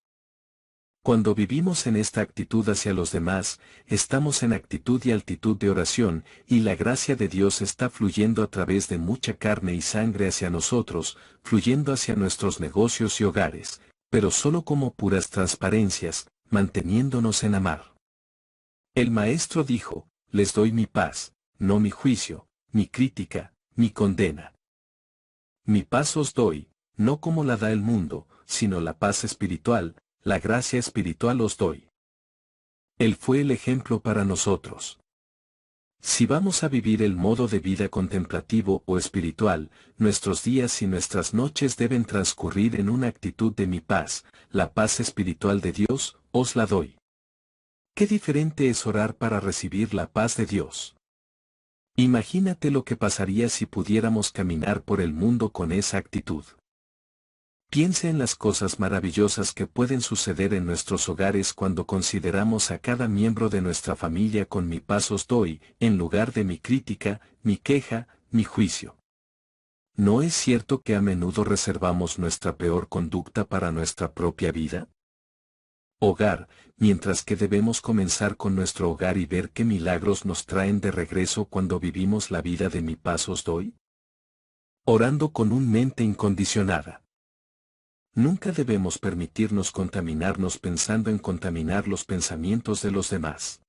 S1: Cuando vivimos en esta actitud hacia los demás, estamos en actitud y altitud de oración, y la gracia de Dios está fluyendo a través de mucha carne y sangre hacia nosotros, fluyendo hacia nuestros negocios y hogares, pero solo como puras transparencias, manteniéndonos en amar. El Maestro dijo, les doy mi paz, no mi juicio, mi crítica, mi condena. Mi paz os doy, no como la da el mundo, sino la paz espiritual, la gracia espiritual os doy. Él fue el ejemplo para nosotros. Si vamos a vivir el modo de vida contemplativo o espiritual, nuestros días y nuestras noches deben transcurrir en una actitud de mi paz, la paz espiritual de Dios, os la doy. Qué diferente es orar para recibir la paz de Dios. Imagínate lo que pasaría si pudiéramos caminar por el mundo con esa actitud. Piense en las cosas maravillosas que pueden suceder en nuestros hogares cuando consideramos a cada miembro de nuestra familia con mi paz os doy, en lugar de mi crítica, mi queja, mi juicio. ¿No es cierto que a menudo reservamos nuestra peor conducta para nuestra propia vida? Hogar, mientras que debemos comenzar con nuestro hogar y ver qué milagros nos traen de regreso cuando vivimos la vida de mi paz os doy. Orando con una mente incondicionada. Nunca debemos permitirnos contaminarnos pensando en contaminar los pensamientos de los demás.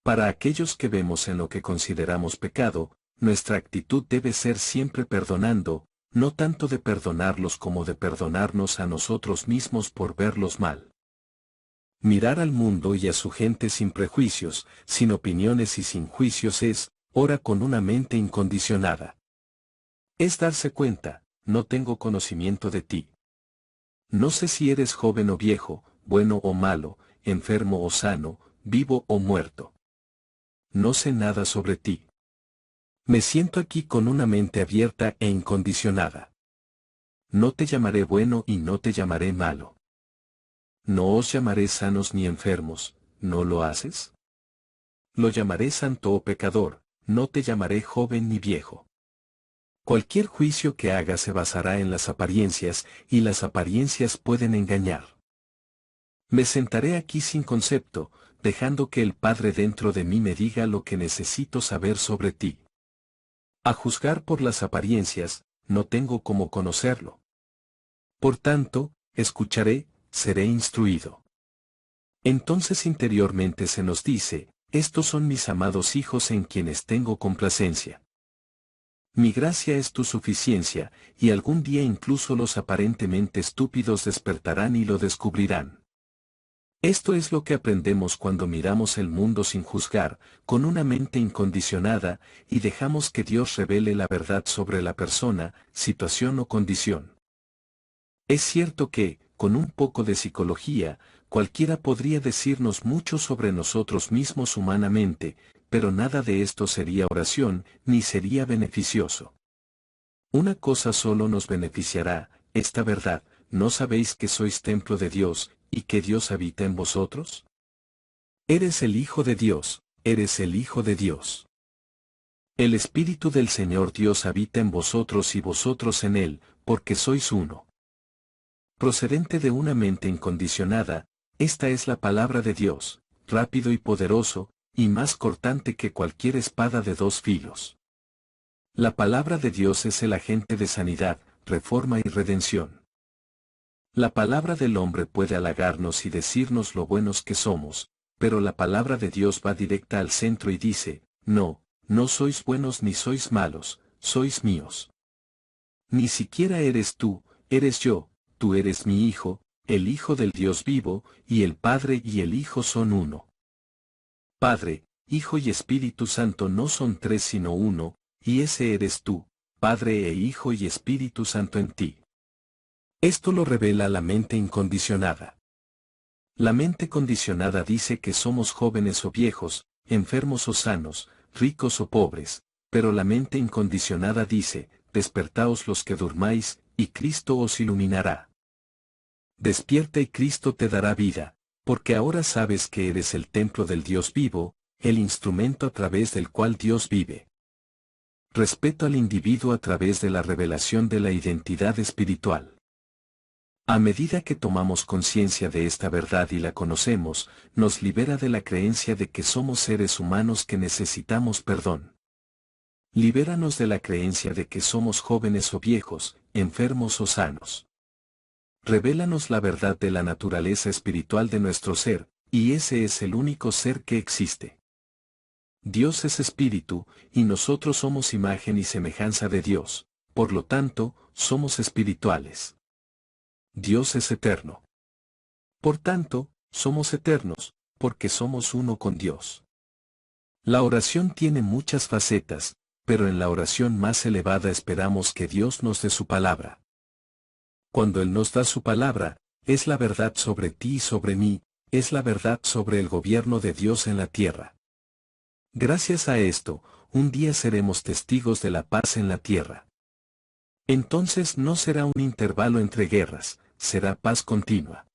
S1: Para aquellos que vemos en lo que consideramos pecado, nuestra actitud debe ser siempre perdonando, no tanto de perdonarlos como de perdonarnos a nosotros mismos por verlos mal. Mirar al mundo y a su gente sin prejuicios, sin opiniones y sin juicios es, ora con una mente incondicionada. Es darse cuenta, no tengo conocimiento de ti. No sé si eres joven o viejo, bueno o malo, enfermo o sano, vivo o muerto. No sé nada sobre ti. Me siento aquí con una mente abierta e incondicionada. No te llamaré bueno y no te llamaré malo. No os llamaré sanos ni enfermos, ¿no lo haces? Lo llamaré santo o pecador, no te llamaré joven ni viejo. Cualquier juicio que haga se basará en las apariencias, y las apariencias pueden engañar. Me sentaré aquí sin concepto, dejando que el Padre dentro de mí me diga lo que necesito saber sobre ti. A juzgar por las apariencias, no tengo cómo conocerlo. Por tanto, escucharé, seré instruido. Entonces interiormente se nos dice, estos son mis amados hijos en quienes tengo complacencia. Mi gracia es tu suficiencia, y algún día incluso los aparentemente estúpidos despertarán y lo descubrirán. Esto es lo que aprendemos cuando miramos el mundo sin juzgar, con una mente incondicionada, y dejamos que Dios revele la verdad sobre la persona, situación o condición. Es cierto que, con un poco de psicología, cualquiera podría decirnos mucho sobre nosotros mismos humanamente, pero nada de esto sería oración, ni sería beneficioso. Una cosa solo nos beneficiará, esta verdad: ¿no sabéis que sois templo de Dios, y que Dios habita en vosotros? Eres el Hijo de Dios, eres el Hijo de Dios. El Espíritu del Señor Dios habita en vosotros y vosotros en Él, porque sois uno. Procedente de una mente incondicionada, esta es la palabra de Dios, rápido y poderoso, y más cortante que cualquier espada de dos filos. La palabra de Dios es el agente de sanidad, reforma y redención. La palabra del hombre puede halagarnos y decirnos lo buenos que somos, pero la palabra de Dios va directa al centro y dice: no, no sois buenos ni sois malos, sois míos. Ni siquiera eres tú, eres yo, tú eres mi Hijo, el Hijo del Dios vivo, y el Padre y el Hijo son uno. Padre, Hijo y Espíritu Santo no son tres sino uno, y ese eres tú, Padre e Hijo y Espíritu Santo en ti. Esto lo revela la mente incondicionada. La mente condicionada dice que somos jóvenes o viejos, enfermos o sanos, ricos o pobres, pero la mente incondicionada dice: despertaos los que durmáis, y Cristo os iluminará. Despierta y Cristo te dará vida, porque ahora sabes que eres el templo del Dios vivo, el instrumento a través del cual Dios vive. Respeto al individuo a través de la revelación de la identidad espiritual. A medida que tomamos conciencia de esta verdad y la conocemos, nos libera de la creencia de que somos seres humanos que necesitamos perdón. Libéranos de la creencia de que somos jóvenes o viejos, enfermos o sanos. Revélanos la verdad de la naturaleza espiritual de nuestro ser, y ese es el único ser que existe. Dios es espíritu, y nosotros somos imagen y semejanza de Dios, por lo tanto, somos espirituales. Dios es eterno. Por tanto, somos eternos, porque somos uno con Dios. La oración tiene muchas facetas, pero en la oración más elevada esperamos que Dios nos dé su palabra. Cuando Él nos da su palabra, es la verdad sobre ti y sobre mí, es la verdad sobre el gobierno de Dios en la tierra. Gracias a esto, un día seremos testigos de la paz en la tierra. Entonces no será un intervalo entre guerras, será paz continua.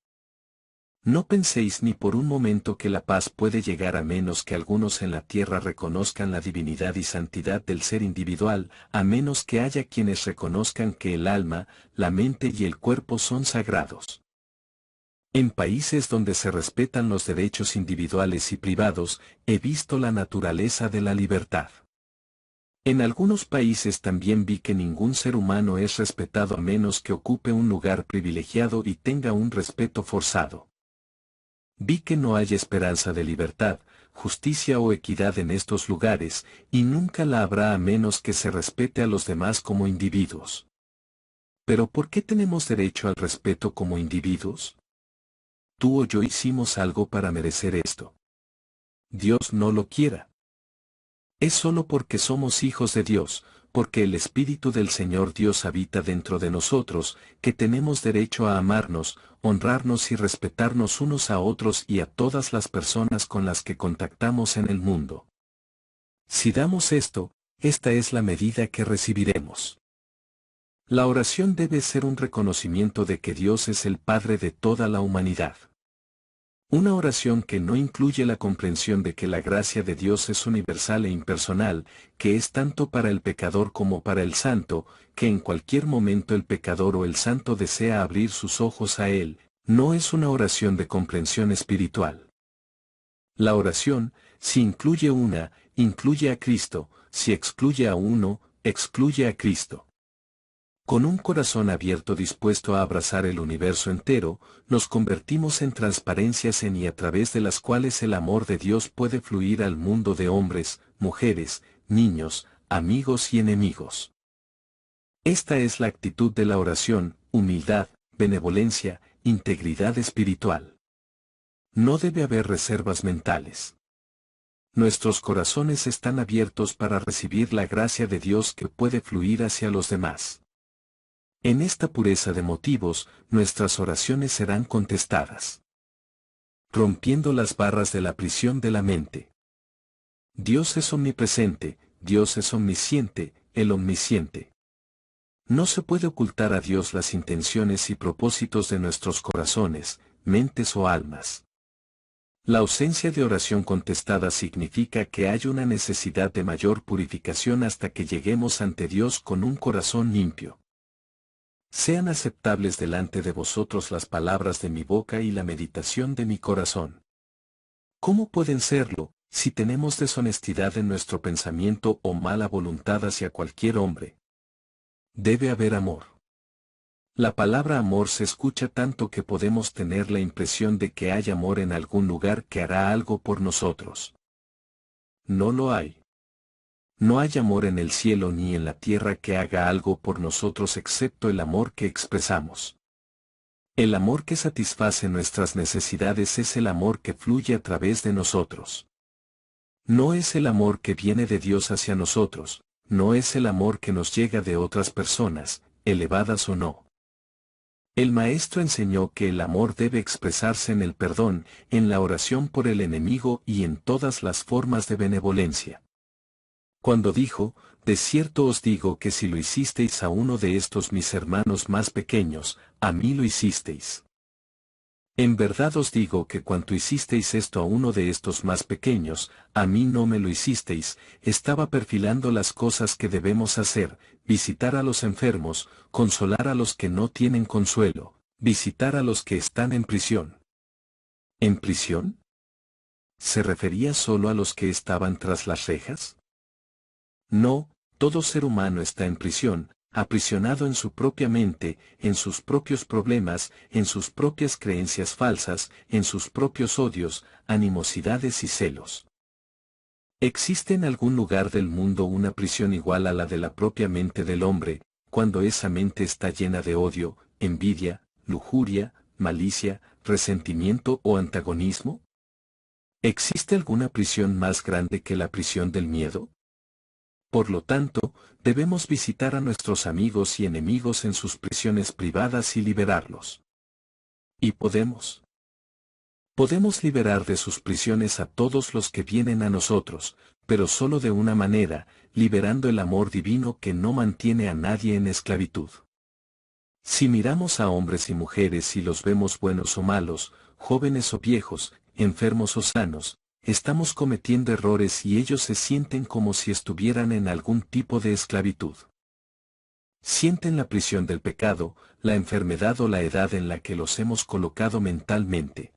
S1: No penséis ni por un momento que la paz puede llegar a menos que algunos en la tierra reconozcan la divinidad y santidad del ser individual, a menos que haya quienes reconozcan que el alma, la mente y el cuerpo son sagrados. En países donde se respetan los derechos individuales y privados, he visto la naturaleza de la libertad. En algunos países también vi que ningún ser humano es respetado a menos que ocupe un lugar privilegiado y tenga un respeto forzado. Vi que no hay esperanza de libertad, justicia o equidad en estos lugares, y nunca la habrá a menos que se respete a los demás como individuos. Pero ¿por qué tenemos derecho al respeto como individuos? Tú o yo hicimos algo para merecer esto. Dios no lo quiera. Es solo porque somos hijos de Dios, porque el Espíritu del Señor Dios habita dentro de nosotros, que tenemos derecho a amarnos, honrarnos y respetarnos unos a otros y a todas las personas con las que contactamos en el mundo. Si damos esto, esta es la medida que recibiremos. La oración debe ser un reconocimiento de que Dios es el Padre de toda la humanidad. Una oración que no incluye la comprensión de que la gracia de Dios es universal e impersonal, que es tanto para el pecador como para el santo, que en cualquier momento el pecador o el santo desea abrir sus ojos a Él, no es una oración de comprensión espiritual. La oración, si incluye una, incluye a Cristo; si excluye a uno, excluye a Cristo. Con un corazón abierto dispuesto a abrazar el universo entero, nos convertimos en transparencias en y a través de las cuales el amor de Dios puede fluir al mundo de hombres, mujeres, niños, amigos y enemigos. Esta es la actitud de la oración: humildad, benevolencia, integridad espiritual. No debe haber reservas mentales. Nuestros corazones están abiertos para recibir la gracia de Dios que puede fluir hacia los demás. En esta pureza de motivos, nuestras oraciones serán contestadas. Rompiendo las barras de la prisión de la mente. Dios es omnipresente, Dios es omnisciente, el omnisciente. No se puede ocultar a Dios las intenciones y propósitos de nuestros corazones, mentes o almas. La ausencia de oración contestada significa que hay una necesidad de mayor purificación hasta que lleguemos ante Dios con un corazón limpio. Sean aceptables delante de vosotros las palabras de mi boca y la meditación de mi corazón. ¿Cómo pueden serlo, si tenemos deshonestidad en nuestro pensamiento o mala voluntad hacia cualquier hombre? Debe haber amor. La palabra amor se escucha tanto que podemos tener la impresión de que hay amor en algún lugar que hará algo por nosotros. No lo hay. No hay amor en el cielo ni en la tierra que haga algo por nosotros excepto el amor que expresamos. El amor que satisface nuestras necesidades es el amor que fluye a través de nosotros. No es el amor que viene de Dios hacia nosotros, no es el amor que nos llega de otras personas, elevadas o no. El Maestro enseñó que el amor debe expresarse en el perdón, en la oración por el enemigo y en todas las formas de benevolencia. Cuando dijo, de cierto os digo que si lo hicisteis a uno de estos mis hermanos más pequeños, a mí lo hicisteis. En verdad os digo que cuanto hicisteis esto a uno de estos más pequeños, a mí no me lo hicisteis. Estaba perfilando las cosas que debemos hacer: visitar a los enfermos, consolar a los que no tienen consuelo, visitar a los que están en prisión. ¿En prisión? ¿Se refería solo a los que estaban tras las rejas? No, todo ser humano está en prisión, aprisionado en su propia mente, en sus propios problemas, en sus propias creencias falsas, en sus propios odios, animosidades y celos. ¿Existe en algún lugar del mundo una prisión igual a la de la propia mente del hombre, cuando esa mente está llena de odio, envidia, lujuria, malicia, resentimiento o antagonismo? ¿Existe alguna prisión más grande que la prisión del miedo? Por lo tanto, debemos visitar a nuestros amigos y enemigos en sus prisiones privadas y liberarlos. ¿Y podemos? Podemos liberar de sus prisiones a todos los que vienen a nosotros, pero solo de una manera, liberando el amor divino que no mantiene a nadie en esclavitud. Si miramos a hombres y mujeres y los vemos buenos o malos, jóvenes o viejos, enfermos o sanos, estamos cometiendo errores y ellos se sienten como si estuvieran en algún tipo de esclavitud. Sienten la prisión del pecado, la enfermedad o la edad en la que los hemos colocado mentalmente.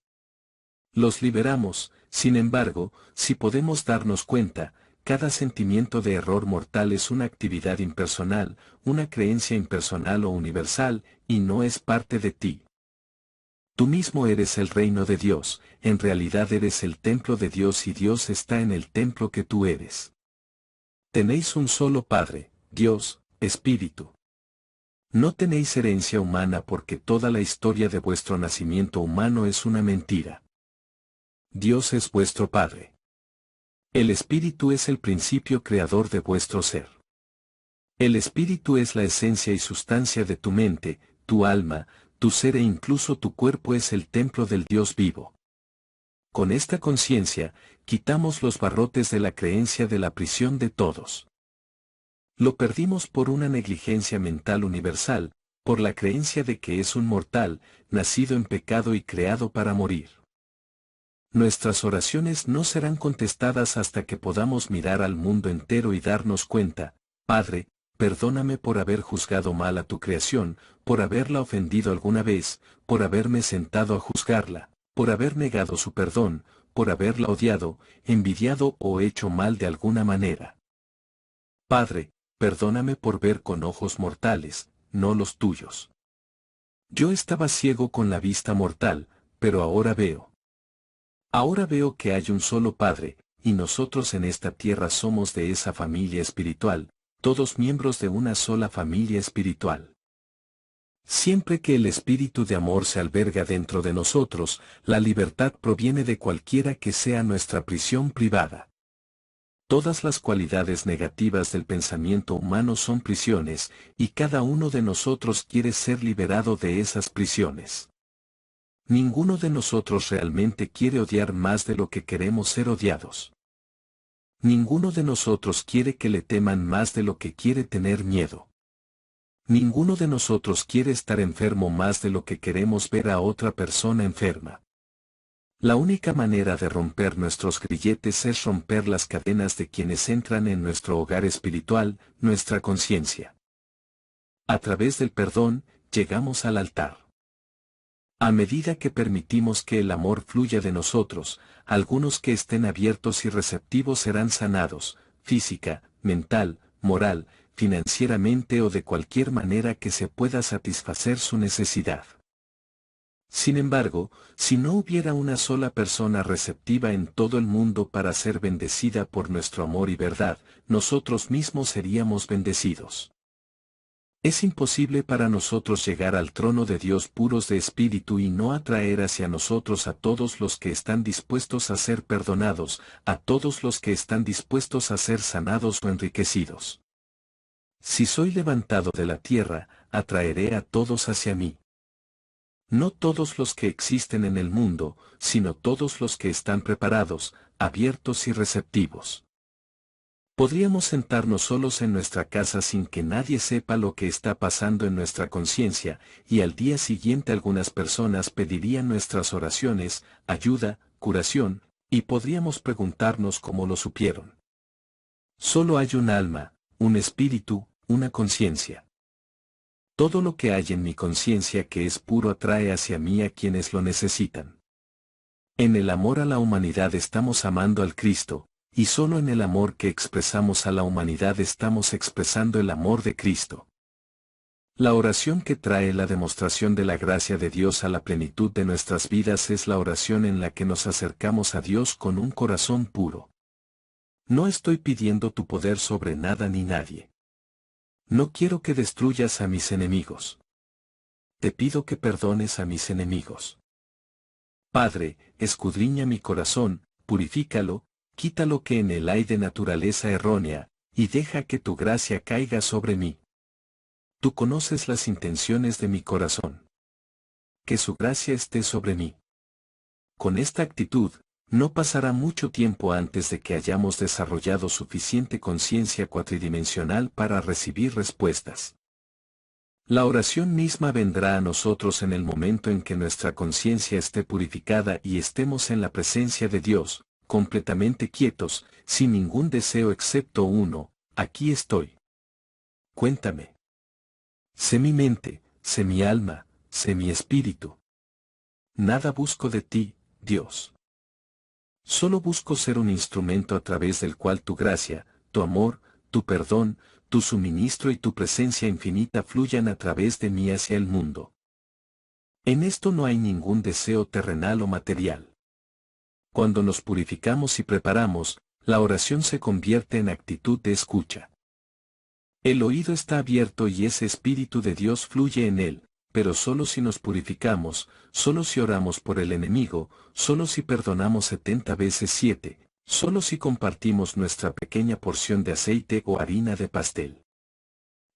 S1: Los liberamos, sin embargo, si podemos darnos cuenta, cada sentimiento de error mortal es una actividad impersonal, una creencia impersonal o universal, y no es parte de ti. Tú mismo eres el reino de Dios, en realidad eres el templo de Dios y Dios está en el templo que tú eres. Tenéis un solo Padre, Dios, Espíritu. No tenéis herencia humana porque toda la historia de vuestro nacimiento humano es una mentira. Dios es vuestro Padre. El Espíritu es el principio creador de vuestro ser. El Espíritu es la esencia y sustancia de tu mente, tu alma, tu ser e incluso tu cuerpo es el templo del Dios vivo. Con esta conciencia, quitamos los barrotes de la creencia de la prisión de todos. Lo perdimos por una negligencia mental universal, por la creencia de que es un mortal, nacido en pecado y creado para morir. Nuestras oraciones no serán contestadas hasta que podamos mirar al mundo entero y darnos cuenta: Padre, perdóname por haber juzgado mal a tu creación, por haberla ofendido alguna vez, por haberme sentado a juzgarla, por haber negado su perdón, por haberla odiado, envidiado o hecho mal de alguna manera. Padre, perdóname por ver con ojos mortales, no los tuyos. Yo estaba ciego con la vista mortal, pero ahora veo. Ahora veo que hay un solo Padre, y nosotros en esta tierra somos de esa familia espiritual, todos miembros de una sola familia espiritual. Siempre que el espíritu de amor se alberga dentro de nosotros, la libertad proviene de cualquiera que sea nuestra prisión privada. Todas las cualidades negativas del pensamiento humano son prisiones, y cada uno de nosotros quiere ser liberado de esas prisiones. Ninguno de nosotros realmente quiere odiar más de lo que queremos ser odiados. Ninguno de nosotros quiere que le teman más de lo que quiere tener miedo. Ninguno de nosotros quiere estar enfermo más de lo que queremos ver a otra persona enferma. La única manera de romper nuestros grilletes es romper las cadenas de quienes entran en nuestro hogar espiritual, nuestra conciencia. A través del perdón, llegamos al altar. A medida que permitimos que el amor fluya de nosotros, algunos que estén abiertos y receptivos serán sanados, física, mental, moral, financieramente o de cualquier manera que se pueda satisfacer su necesidad. Sin embargo, si no hubiera una sola persona receptiva en todo el mundo para ser bendecida por nuestro amor y verdad, nosotros mismos seríamos bendecidos. Es imposible para nosotros llegar al trono de Dios puros de espíritu y no atraer hacia nosotros a todos los que están dispuestos a ser perdonados, a todos los que están dispuestos a ser sanados o enriquecidos. Si soy levantado de la tierra, atraeré a todos hacia mí. No todos los que existen en el mundo, sino todos los que están preparados, abiertos y receptivos. Podríamos sentarnos solos en nuestra casa sin que nadie sepa lo que está pasando en nuestra conciencia, y al día siguiente algunas personas pedirían nuestras oraciones, ayuda, curación, y podríamos preguntarnos cómo lo supieron. Solo hay un alma, un espíritu, una conciencia. Todo lo que hay en mi conciencia que es puro atrae hacia mí a quienes lo necesitan. En el amor a la humanidad estamos amando al Cristo, y solo en el amor que expresamos a la humanidad estamos expresando el amor de Cristo. La oración que trae la demostración de la gracia de Dios a la plenitud de nuestras vidas es la oración en la que nos acercamos a Dios con un corazón puro. No estoy pidiendo tu poder sobre nada ni nadie. No quiero que destruyas a mis enemigos. Te pido que perdones a mis enemigos. Padre, escudriña mi corazón, purifícalo, quita lo que en él hay de naturaleza errónea, y deja que tu gracia caiga sobre mí. Tú conoces las intenciones de mi corazón. Que su gracia esté sobre mí. Con esta actitud, no pasará mucho tiempo antes de que hayamos desarrollado suficiente conciencia cuatridimensional para recibir respuestas. La oración misma vendrá a nosotros en el momento en que nuestra conciencia esté purificada y estemos en la presencia de Dios, completamente quietos, sin ningún deseo excepto uno: aquí estoy. Cuéntame. Sé mi mente, sé mi alma, sé mi espíritu. Nada busco de ti, Dios. Solo busco ser un instrumento a través del cual tu gracia, tu amor, tu perdón, tu suministro y tu presencia infinita fluyan a través de mí hacia el mundo. En esto no hay ningún deseo terrenal o material. Cuando nos purificamos y preparamos, la oración se convierte en actitud de escucha. El oído está abierto y ese Espíritu de Dios fluye en él, pero solo si nos purificamos, solo si oramos por el enemigo, solo si perdonamos 70 veces 7, solo si compartimos nuestra pequeña porción de aceite o harina de pastel.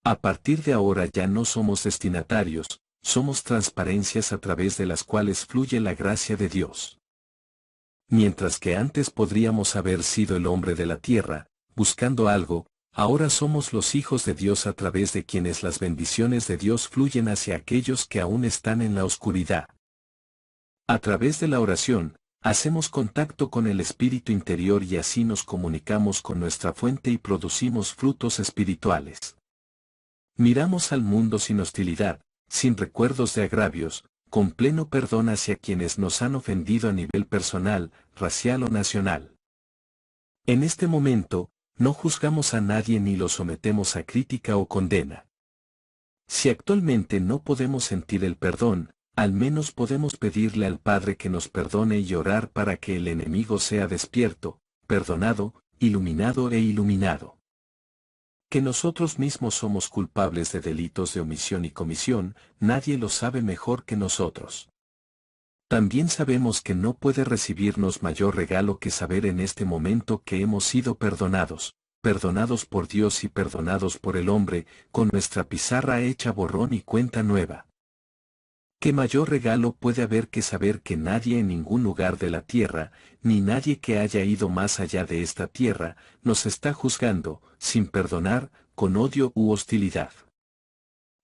S1: A partir de ahora ya no somos destinatarios, somos transparencias a través de las cuales fluye la gracia de Dios. Mientras que antes podríamos haber sido el hombre de la tierra, buscando algo, ahora somos los hijos de Dios a través de quienes las bendiciones de Dios fluyen hacia aquellos que aún están en la oscuridad. A través de la oración, hacemos contacto con el espíritu interior y así nos comunicamos con nuestra fuente y producimos frutos espirituales. Miramos al mundo sin hostilidad, sin recuerdos de agravios, con pleno perdón hacia quienes nos han ofendido a nivel personal, racial o nacional. En este momento, no juzgamos a nadie ni lo sometemos a crítica o condena. Si actualmente no podemos sentir el perdón, al menos podemos pedirle al Padre que nos perdone y orar para que el enemigo sea despierto, perdonado, iluminado e iluminado. Que nosotros mismos somos culpables de delitos de omisión y comisión, nadie lo sabe mejor que nosotros. También sabemos que no puede recibirnos mayor regalo que saber en este momento que hemos sido perdonados, perdonados por Dios y perdonados por el hombre, con nuestra pizarra hecha borrón y cuenta nueva. ¿Qué mayor regalo puede haber que saber que nadie en ningún lugar de la tierra, ni nadie que haya ido más allá de esta tierra, nos está juzgando, sin perdonar, con odio u hostilidad?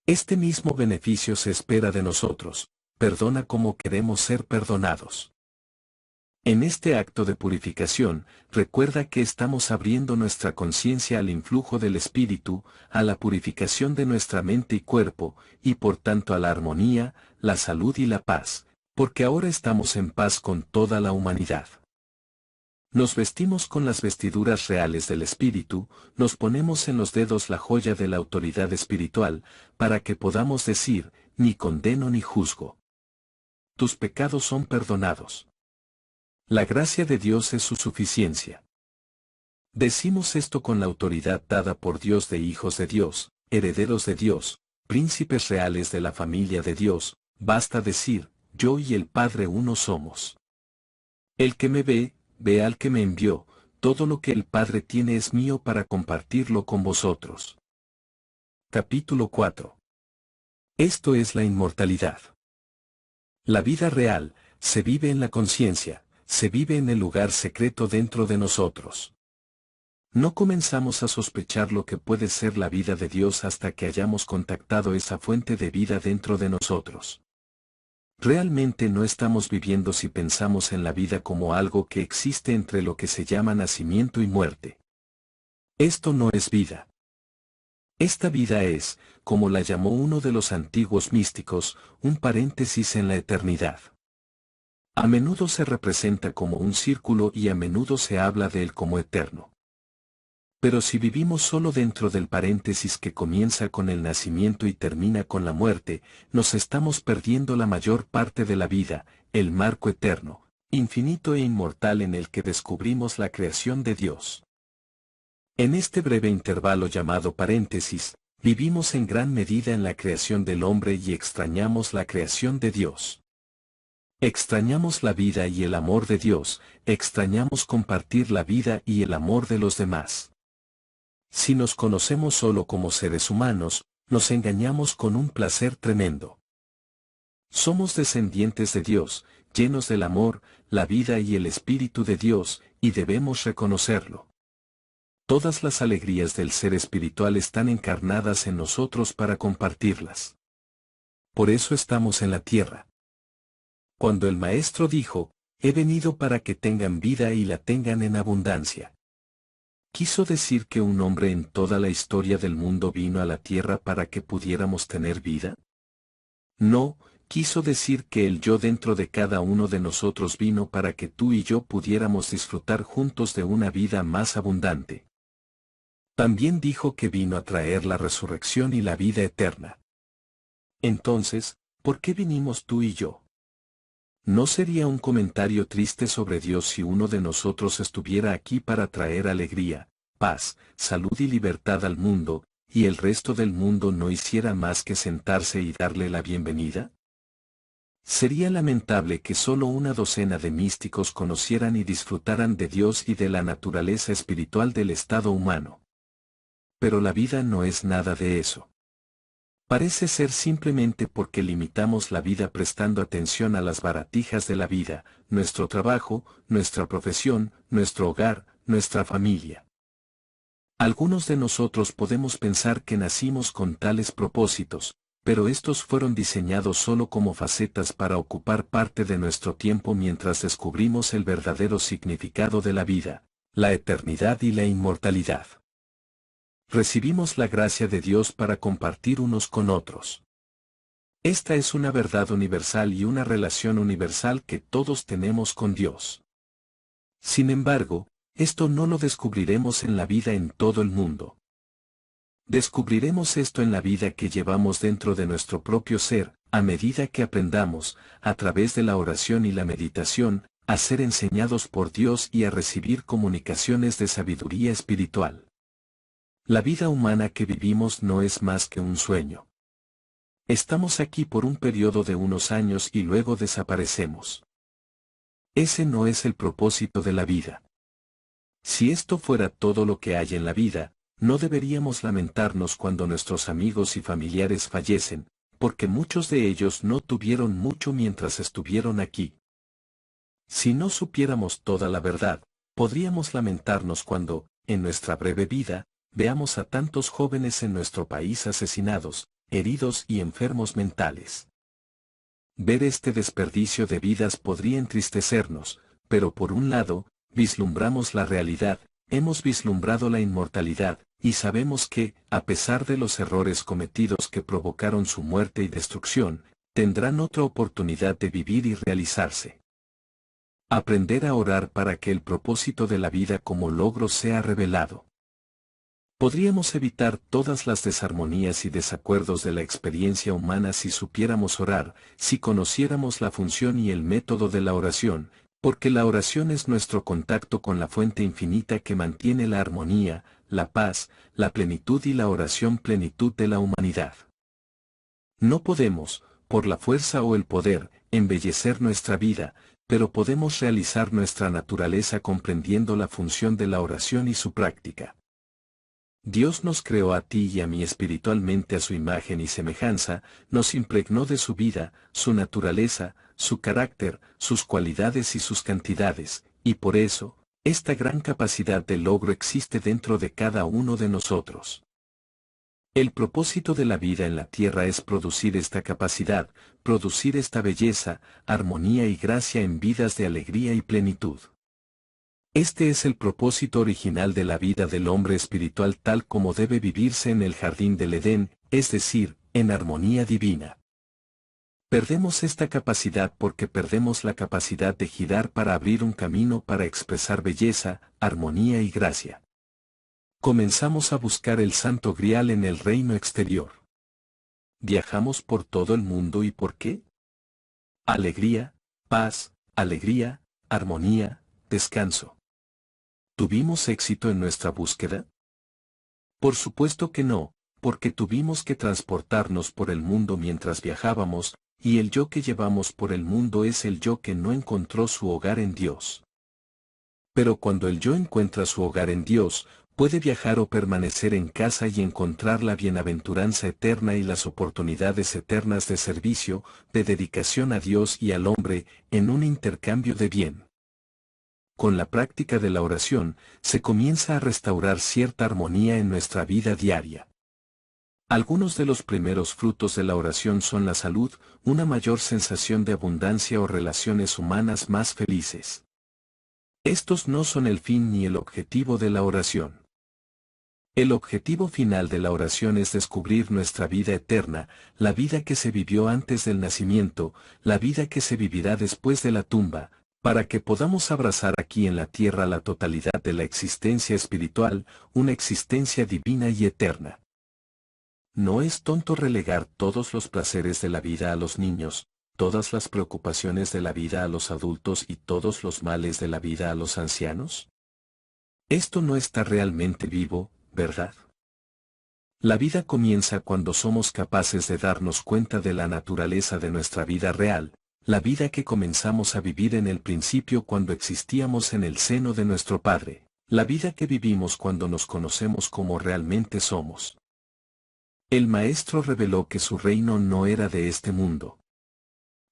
S1: Este mismo beneficio se espera de nosotros: perdona como queremos ser perdonados. En este acto de purificación, recuerda que estamos abriendo nuestra conciencia al influjo del Espíritu, a la purificación de nuestra mente y cuerpo, y por tanto a la armonía, la salud y la paz, porque ahora estamos en paz con toda la humanidad. Nos vestimos con las vestiduras reales del Espíritu, nos ponemos en los dedos la joya de la autoridad espiritual, para que podamos decir: ni condeno ni juzgo. Tus pecados son perdonados. La gracia de Dios es su suficiencia. Decimos esto con la autoridad dada por Dios de hijos de Dios, herederos de Dios, príncipes reales de la familia de Dios. Basta decir: yo y el Padre uno somos. El que me ve, ve al que me envió. Todo lo que el Padre tiene es mío para compartirlo con vosotros. Capítulo 4. Esto es la inmortalidad. La vida real se vive en la conciencia, se vive en el lugar secreto dentro de nosotros. No comenzamos a sospechar lo que puede ser la vida de Dios hasta que hayamos contactado esa fuente de vida dentro de nosotros. Realmente no estamos viviendo si pensamos en la vida como algo que existe entre lo que se llama nacimiento y muerte. Esto no es vida. Esta vida es, como la llamó uno de los antiguos místicos, un paréntesis en la eternidad. A menudo se representa como un círculo y a menudo se habla de él como eterno. Pero si vivimos solo dentro del paréntesis que comienza con el nacimiento y termina con la muerte, nos estamos perdiendo la mayor parte de la vida, el marco eterno, infinito e inmortal en el que descubrimos la creación de Dios. En este breve intervalo llamado paréntesis, vivimos en gran medida en la creación del hombre y extrañamos la creación de Dios. Extrañamos la vida y el amor de Dios, extrañamos compartir la vida y el amor de los demás. Si nos conocemos solo como seres humanos, nos engañamos con un placer tremendo. Somos descendientes de Dios, llenos del amor, la vida y el Espíritu de Dios, y debemos reconocerlo. Todas las alegrías del ser espiritual están encarnadas en nosotros para compartirlas. Por eso estamos en la tierra. Cuando el Maestro dijo: he venido para que tengan vida y la tengan en abundancia, ¿quiso decir que un hombre en toda la historia del mundo vino a la tierra para que pudiéramos tener vida? No, quiso decir que el yo dentro de cada uno de nosotros vino para que tú y yo pudiéramos disfrutar juntos de una vida más abundante. También dijo que vino a traer la resurrección y la vida eterna. Entonces, ¿por qué vinimos tú y yo? ¿No sería un comentario triste sobre Dios si uno de nosotros estuviera aquí para traer alegría, paz, salud y libertad al mundo, y el resto del mundo no hiciera más que sentarse y darle la bienvenida? Sería lamentable que solo una docena de místicos conocieran y disfrutaran de Dios y de la naturaleza espiritual del estado humano. Pero la vida no es nada de eso. Parece ser simplemente porque limitamos la vida prestando atención a las baratijas de la vida, nuestro trabajo, nuestra profesión, nuestro hogar, nuestra familia. Algunos de nosotros podemos pensar que nacimos con tales propósitos, pero estos fueron diseñados solo como facetas para ocupar parte de nuestro tiempo mientras descubrimos el verdadero significado de la vida, la eternidad y la inmortalidad. Recibimos la gracia de Dios para compartir unos con otros. Esta es una verdad universal y una relación universal que todos tenemos con Dios. Sin embargo, esto no lo descubriremos en la vida en todo el mundo. Descubriremos esto en la vida que llevamos dentro de nuestro propio ser, a medida que aprendamos, a través de la oración y la meditación, a ser enseñados por Dios y a recibir comunicaciones de sabiduría espiritual. La vida humana que vivimos no es más que un sueño. Estamos aquí por un periodo de unos años y luego desaparecemos. Ese no es el propósito de la vida. Si esto fuera todo lo que hay en la vida, no deberíamos lamentarnos cuando nuestros amigos y familiares fallecen, porque muchos de ellos no tuvieron mucho mientras estuvieron aquí. Si no supiéramos toda la verdad, podríamos lamentarnos cuando, en nuestra breve vida, veamos a tantos jóvenes en nuestro país asesinados, heridos y enfermos mentales. Ver este desperdicio de vidas podría entristecernos, pero por un lado, vislumbramos la realidad, hemos vislumbrado la inmortalidad, y sabemos que, a pesar de los errores cometidos que provocaron su muerte y destrucción, tendrán otra oportunidad de vivir y realizarse. Aprender a orar para que el propósito de la vida como logro sea revelado. Podríamos evitar todas las desarmonías y desacuerdos de la experiencia humana si supiéramos orar, si conociéramos la función y el método de la oración, porque la oración es nuestro contacto con la fuente infinita que mantiene la armonía, la paz, la plenitud y la oración plenitud de la humanidad. No podemos, por la fuerza o el poder, embellecer nuestra vida, pero podemos realizar nuestra naturaleza comprendiendo la función de la oración y su práctica. Dios nos creó a ti y a mí espiritualmente a su imagen y semejanza, nos impregnó de su vida, su naturaleza, su carácter, sus cualidades y sus cantidades, y por eso, esta gran capacidad de logro existe dentro de cada uno de nosotros. El propósito de la vida en la tierra es producir esta capacidad, producir esta belleza, armonía y gracia en vidas de alegría y plenitud. Este es el propósito original de la vida del hombre espiritual tal como debe vivirse en el jardín del Edén, es decir, en armonía divina. Perdemos esta capacidad porque perdemos la capacidad de girar para abrir un camino para expresar belleza, armonía y gracia. Comenzamos a buscar el Santo Grial en el reino exterior. Viajamos por todo el mundo y ¿por qué? Alegría, paz, alegría, armonía, descanso. ¿Tuvimos éxito en nuestra búsqueda? Por supuesto que no, porque tuvimos que transportarnos por el mundo mientras viajábamos, y el yo que llevamos por el mundo es el yo que no encontró su hogar en Dios. Pero cuando el yo encuentra su hogar en Dios, puede viajar o permanecer en casa y encontrar la bienaventuranza eterna y las oportunidades eternas de servicio, de dedicación a Dios y al hombre, en un intercambio de bien. Con la práctica de la oración, se comienza a restaurar cierta armonía en nuestra vida diaria. Algunos de los primeros frutos de la oración son la salud, una mayor sensación de abundancia o relaciones humanas más felices. Estos no son el fin ni el objetivo de la oración. El objetivo final de la oración es descubrir nuestra vida eterna, la vida que se vivió antes del nacimiento, la vida que se vivirá después de la tumba, para que podamos abrazar aquí en la tierra la totalidad de la existencia espiritual, una existencia divina y eterna. No es tonto relegar todos los placeres de la vida a los niños, todas las preocupaciones de la vida a los adultos y todos los males de la vida a los ancianos. Esto no está realmente vivo, ¿verdad? La vida comienza cuando somos capaces de darnos cuenta de la naturaleza de nuestra vida real, la vida que comenzamos a vivir en el principio cuando existíamos en el seno de nuestro Padre, la vida que vivimos cuando nos conocemos como realmente somos. El Maestro reveló que su reino no era de este mundo.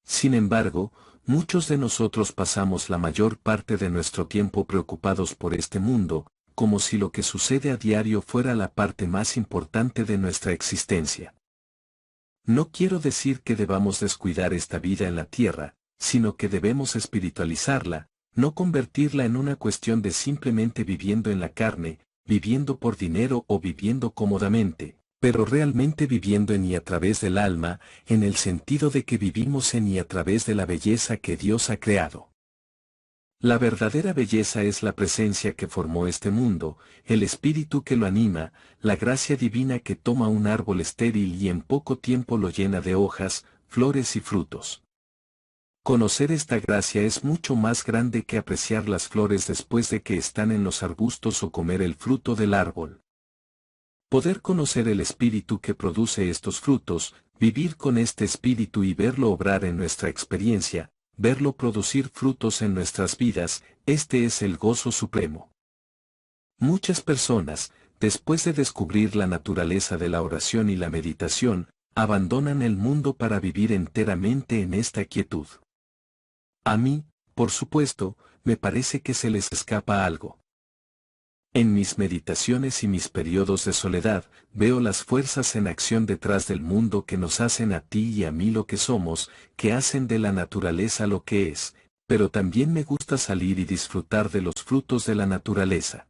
S1: Sin embargo, muchos de nosotros pasamos la mayor parte de nuestro tiempo preocupados por este mundo, como si lo que sucede a diario fuera la parte más importante de nuestra existencia. No quiero decir que debamos descuidar esta vida en la tierra, sino que debemos espiritualizarla, no convertirla en una cuestión de simplemente viviendo en la carne, viviendo por dinero o viviendo cómodamente, pero realmente viviendo en y a través del alma, en el sentido de que vivimos en y a través de la belleza que Dios ha creado. La verdadera belleza es la presencia que formó este mundo, el espíritu que lo anima, la gracia divina que toma un árbol estéril y en poco tiempo lo llena de hojas, flores y frutos. Conocer esta gracia es mucho más grande que apreciar las flores después de que están en los arbustos o comer el fruto del árbol. Poder conocer el espíritu que produce estos frutos, vivir con este espíritu y verlo obrar en nuestra experiencia, verlo producir frutos en nuestras vidas, este es el gozo supremo. Muchas personas, después de descubrir la naturaleza de la oración y la meditación, abandonan el mundo para vivir enteramente en esta quietud. A mí, por supuesto, me parece que se les escapa algo. En mis meditaciones y mis periodos de soledad, veo las fuerzas en acción detrás del mundo que nos hacen a ti y a mí lo que somos, que hacen de la naturaleza lo que es, pero también me gusta salir y disfrutar de los frutos de la naturaleza.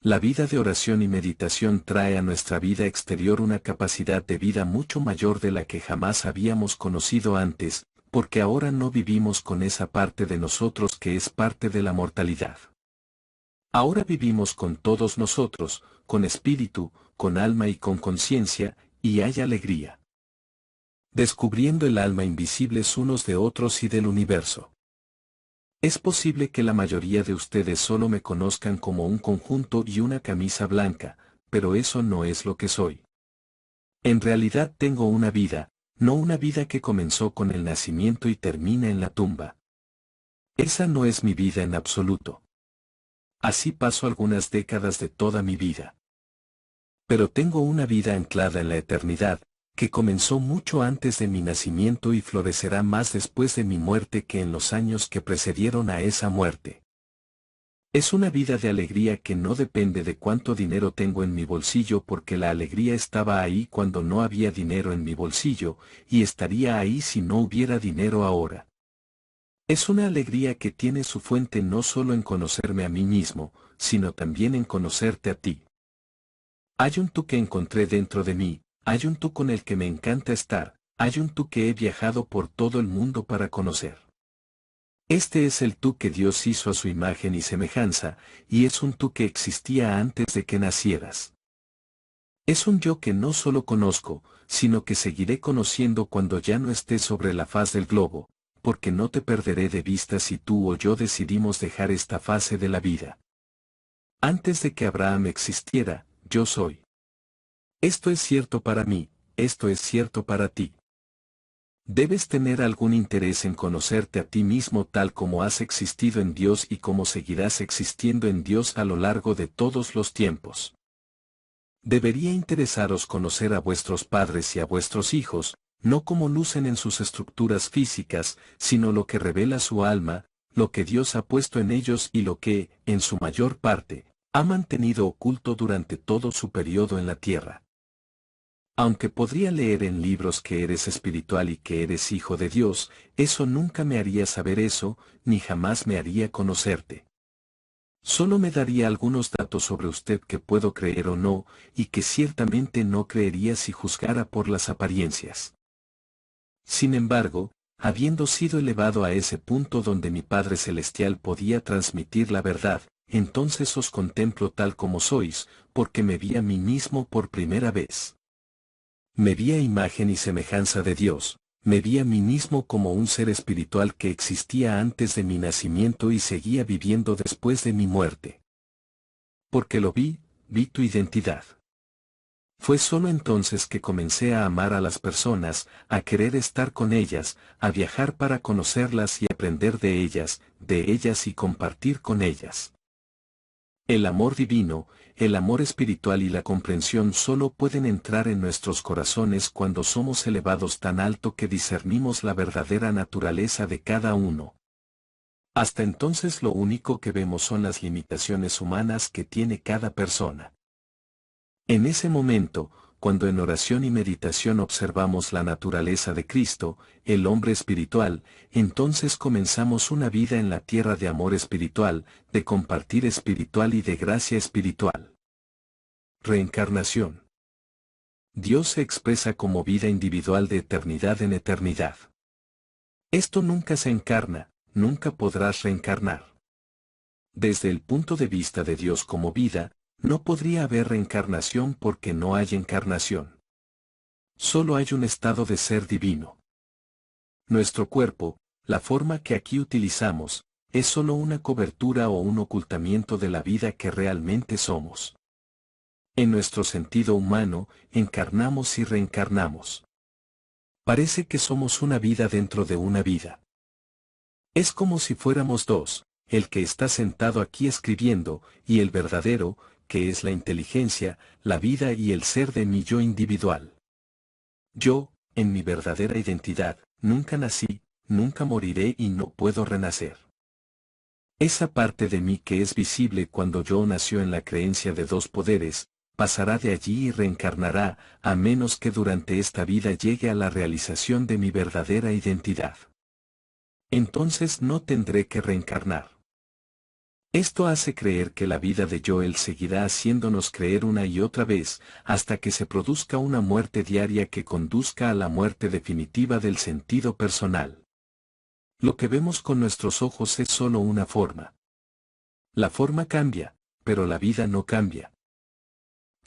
S1: La vida de oración y meditación trae a nuestra vida exterior una capacidad de vida mucho mayor de la que jamás habíamos conocido antes, porque ahora no vivimos con esa parte de nosotros que es parte de la mortalidad. Ahora vivimos con todos nosotros, con espíritu, con alma y con conciencia, y hay alegría. Descubriendo el alma invisibles unos de otros y del universo. Es posible que la mayoría de ustedes solo me conozcan como un conjunto y una camisa blanca, pero eso no es lo que soy. En realidad tengo una vida, no una vida que comenzó con el nacimiento y termina en la tumba. Esa no es mi vida en absoluto. Así paso algunas décadas de toda mi vida. Pero tengo una vida anclada en la eternidad, que comenzó mucho antes de mi nacimiento y florecerá más después de mi muerte que en los años que precedieron a esa muerte. Es una vida de alegría que no depende de cuánto dinero tengo en mi bolsillo porque la alegría estaba ahí cuando no había dinero en mi bolsillo, y estaría ahí si no hubiera dinero ahora. Es una alegría que tiene su fuente no solo en conocerme a mí mismo, sino también en conocerte a ti. Hay un tú que encontré dentro de mí, hay un tú con el que me encanta estar, hay un tú que he viajado por todo el mundo para conocer. Este es el tú que Dios hizo a su imagen y semejanza, y es un tú que existía antes de que nacieras. Es un yo que no solo conozco, sino que seguiré conociendo cuando ya no esté sobre la faz del globo, porque no te perderé de vista si tú o yo decidimos dejar esta fase de la vida. Antes de que Abraham existiera, yo soy. Esto es cierto para mí, esto es cierto para ti. Debes tener algún interés en conocerte a ti mismo tal como has existido en Dios y como seguirás existiendo en Dios a lo largo de todos los tiempos. Debería interesaros conocer a vuestros padres y a vuestros hijos, no como lucen en sus estructuras físicas, sino lo que revela su alma, lo que Dios ha puesto en ellos y lo que, en su mayor parte, ha mantenido oculto durante todo su periodo en la tierra. Aunque podría leer en libros que eres espiritual y que eres hijo de Dios, eso nunca me haría saber eso, ni jamás me haría conocerte. Solo me daría algunos datos sobre usted que puedo creer o no, y que ciertamente no creería si juzgara por las apariencias. Sin embargo, habiendo sido elevado a ese punto donde mi Padre Celestial podía transmitir la verdad, entonces os contemplo tal como sois, porque me vi a mí mismo por primera vez. Me vi a imagen y semejanza de Dios, me vi a mí mismo como un ser espiritual que existía antes de mi nacimiento y seguía viviendo después de mi muerte. Porque lo vi, vi tu identidad. Fue solo entonces que comencé a amar a las personas, a querer estar con ellas, a viajar para conocerlas y aprender de ellas y compartir con ellas. El amor divino, el amor espiritual y la comprensión solo pueden entrar en nuestros corazones cuando somos elevados tan alto que discernimos la verdadera naturaleza de cada uno. Hasta entonces lo único que vemos son las limitaciones humanas que tiene cada persona. En ese momento, cuando en oración y meditación observamos la naturaleza de Cristo, el hombre espiritual, entonces comenzamos una vida en la tierra de amor espiritual, de compartir espiritual y de gracia espiritual. Reencarnación. Dios se expresa como vida individual de eternidad en eternidad. Esto nunca se encarna, nunca podrás reencarnar. Desde el punto de vista de Dios como vida, no podría haber reencarnación porque no hay encarnación. Solo hay un estado de ser divino. Nuestro cuerpo, la forma que aquí utilizamos, es solo una cobertura o un ocultamiento de la vida que realmente somos. En nuestro sentido humano, encarnamos y reencarnamos. Parece que somos una vida dentro de una vida. Es como si fuéramos dos, el que está sentado aquí escribiendo, y el verdadero, que es la inteligencia, la vida y el ser de mi yo individual. Yo, en mi verdadera identidad, nunca nací, nunca moriré y no puedo renacer. Esa parte de mí que es visible cuando yo nació en la creencia de dos poderes, pasará de allí y reencarnará, a menos que durante esta vida llegue a la realización de mi verdadera identidad. Entonces no tendré que reencarnar. Esto hace creer que la vida de Joel seguirá haciéndonos creer una y otra vez, hasta que se produzca una muerte diaria que conduzca a la muerte definitiva del sentido personal. Lo que vemos con nuestros ojos es solo una forma. La forma cambia, pero la vida no cambia.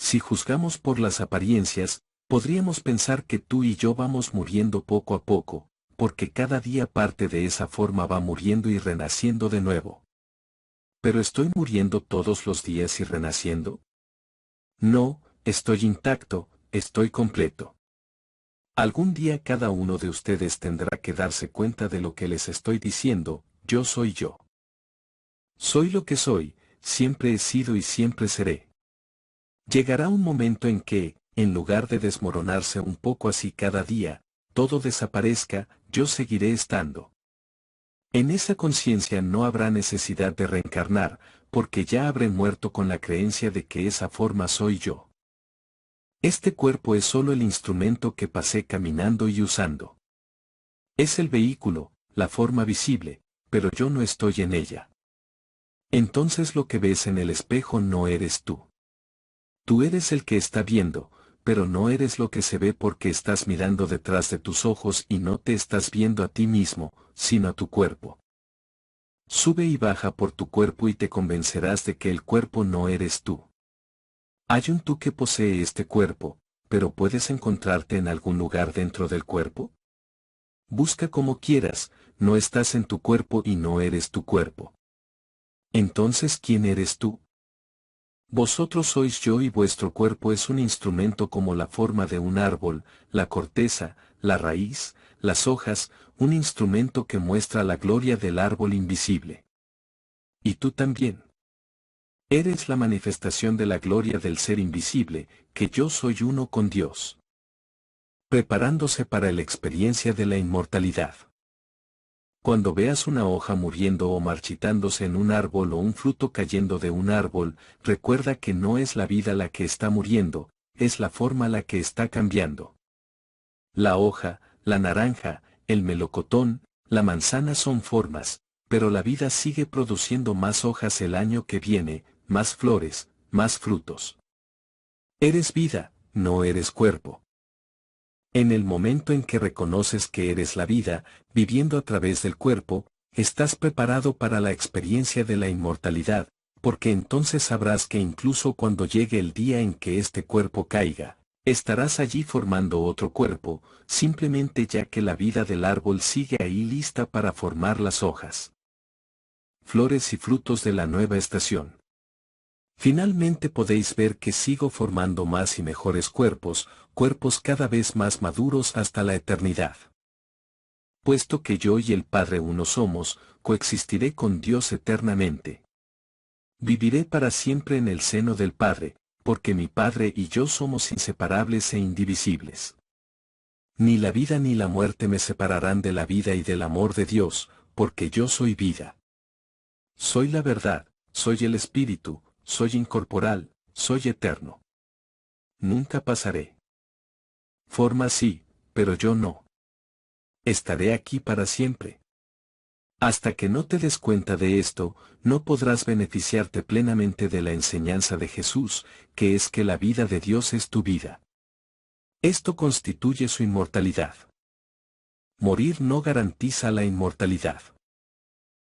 S1: Si juzgamos por las apariencias, podríamos pensar que tú y yo vamos muriendo poco a poco, porque cada día parte de esa forma va muriendo y renaciendo de nuevo. ¿Pero estoy muriendo todos los días y renaciendo? No, estoy intacto, estoy completo. Algún día cada uno de ustedes tendrá que darse cuenta de lo que les estoy diciendo, yo soy yo. Soy lo que soy, siempre he sido y siempre seré. Llegará un momento en que, en lugar de desmoronarse un poco así cada día, todo desaparezca, yo seguiré estando. En esa conciencia no habrá necesidad de reencarnar, porque ya habré muerto con la creencia de que esa forma soy yo. Este cuerpo es solo el instrumento que pasé caminando y usando. Es el vehículo, la forma visible, pero yo no estoy en ella. Entonces lo que ves en el espejo no eres tú. Tú eres el que está viendo, pero no eres lo que se ve porque estás mirando detrás de tus ojos y no te estás viendo a ti mismo, sino a tu cuerpo. Sube y baja por tu cuerpo y te convencerás de que el cuerpo no eres tú. Hay un tú que posee este cuerpo, pero ¿puedes encontrarte en algún lugar dentro del cuerpo? Busca como quieras, no estás en tu cuerpo y no eres tu cuerpo. Entonces, ¿quién eres tú? Vosotros sois yo y vuestro cuerpo es un instrumento como la forma de un árbol, la corteza, la raíz, las hojas, un instrumento que muestra la gloria del árbol invisible. Y tú también. Eres la manifestación de la gloria del ser invisible, que yo soy uno con Dios. Preparándose para la experiencia de la inmortalidad. Cuando veas una hoja muriendo o marchitándose en un árbol o un fruto cayendo de un árbol, recuerda que no es la vida la que está muriendo, es la forma la que está cambiando. La hoja, la naranja, el melocotón, la manzana son formas, pero la vida sigue produciendo más hojas el año que viene, más flores, más frutos. Eres vida, no eres cuerpo. En el momento en que reconoces que eres la vida, viviendo a través del cuerpo, estás preparado para la experiencia de la inmortalidad, porque entonces sabrás que incluso cuando llegue el día en que este cuerpo caiga, estarás allí formando otro cuerpo, simplemente ya que la vida del árbol sigue ahí lista para formar las hojas, flores y frutos de la nueva estación. Finalmente podéis ver que sigo formando más y mejores cuerpos, cuerpos cada vez más maduros hasta la eternidad. Puesto que yo y el Padre uno somos, coexistiré con Dios eternamente. Viviré para siempre en el seno del Padre, porque mi Padre y yo somos inseparables e indivisibles. Ni la vida ni la muerte me separarán de la vida y del amor de Dios, porque yo soy vida. Soy la verdad, soy el Espíritu, soy incorporal, soy eterno. Nunca pasaré. Forma sí, pero yo no. Estaré aquí para siempre. Hasta que no te des cuenta de esto, no podrás beneficiarte plenamente de la enseñanza de Jesús, que es que la vida de Dios es tu vida. Esto constituye su inmortalidad. Morir no garantiza la inmortalidad.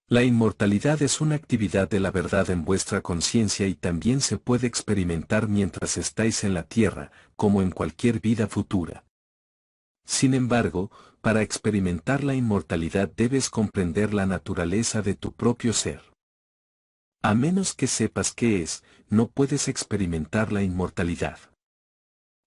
S1: La inmortalidad es una actividad de la verdad en vuestra conciencia y también se puede experimentar mientras estáis en la tierra, como en cualquier vida futura. Sin embargo, para experimentar la inmortalidad debes comprender la naturaleza de tu propio ser. A menos que sepas qué es, no puedes experimentar la inmortalidad.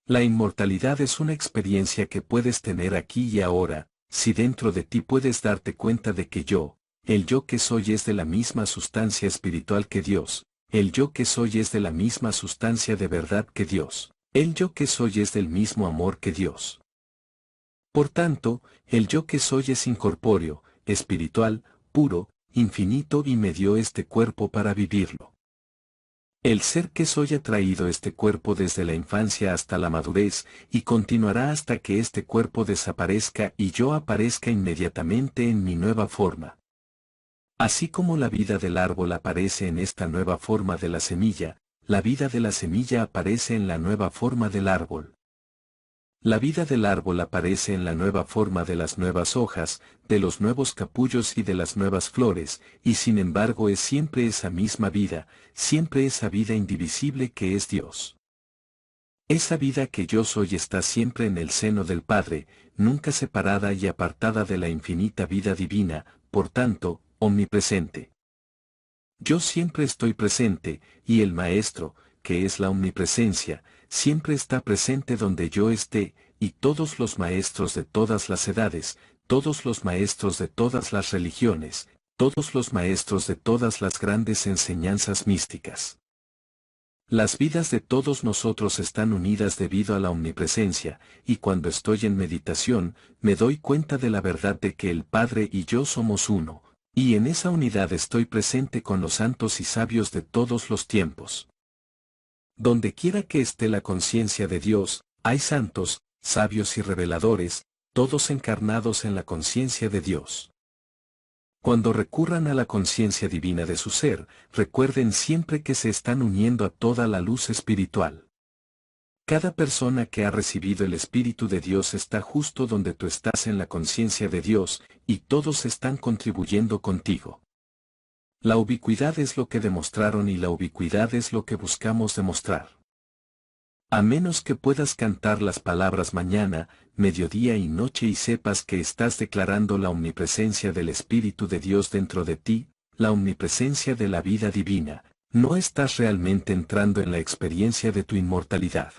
S1: La inmortalidad es una experiencia que puedes tener aquí y ahora, si dentro de ti puedes darte cuenta de que yo, el yo que soy es de la misma sustancia espiritual que Dios, el yo que soy es de la misma sustancia de verdad que Dios, el yo que soy es del mismo amor que Dios. Por tanto, el yo que soy es incorpóreo, espiritual, puro, infinito y me dio este cuerpo para vivirlo. El ser que soy ha traído este cuerpo desde la infancia hasta la madurez, y continuará hasta que este cuerpo desaparezca y yo aparezca inmediatamente en mi nueva forma. Así como la vida del árbol aparece en esta nueva forma de la semilla, la vida de la semilla aparece en la nueva forma del árbol. La vida del árbol aparece en la nueva forma de las nuevas hojas, de los nuevos capullos y de las nuevas flores, y sin embargo es siempre esa misma vida, siempre esa vida indivisible que es Dios. Esa vida que yo soy está siempre en el seno del Padre, nunca separada y apartada de la infinita vida divina, por tanto, omnipresente. Yo siempre estoy presente, y el Maestro, que es la omnipresencia, siempre está presente donde yo esté, y todos los maestros de todas las edades, todos los maestros de todas las religiones, todos los maestros de todas las grandes enseñanzas místicas. Las vidas de todos nosotros están unidas debido a la omnipresencia, y cuando estoy en meditación, me doy cuenta de la verdad de que el Padre y yo somos uno, y en esa unidad estoy presente con los santos y sabios de todos los tiempos. Donde quiera que esté la conciencia de Dios, hay santos, sabios y reveladores, todos encarnados en la conciencia de Dios. Cuando recurran a la conciencia divina de su ser, recuerden siempre que se están uniendo a toda la luz espiritual. Cada persona que ha recibido el Espíritu de Dios está justo donde tú estás en la conciencia de Dios, y todos están contribuyendo contigo. La ubicuidad es lo que demostraron y la ubicuidad es lo que buscamos demostrar. A menos que puedas cantar las palabras mañana, mediodía y noche y sepas que estás declarando la omnipresencia del Espíritu de Dios dentro de ti, la omnipresencia de la vida divina, no estás realmente entrando en la experiencia de tu inmortalidad.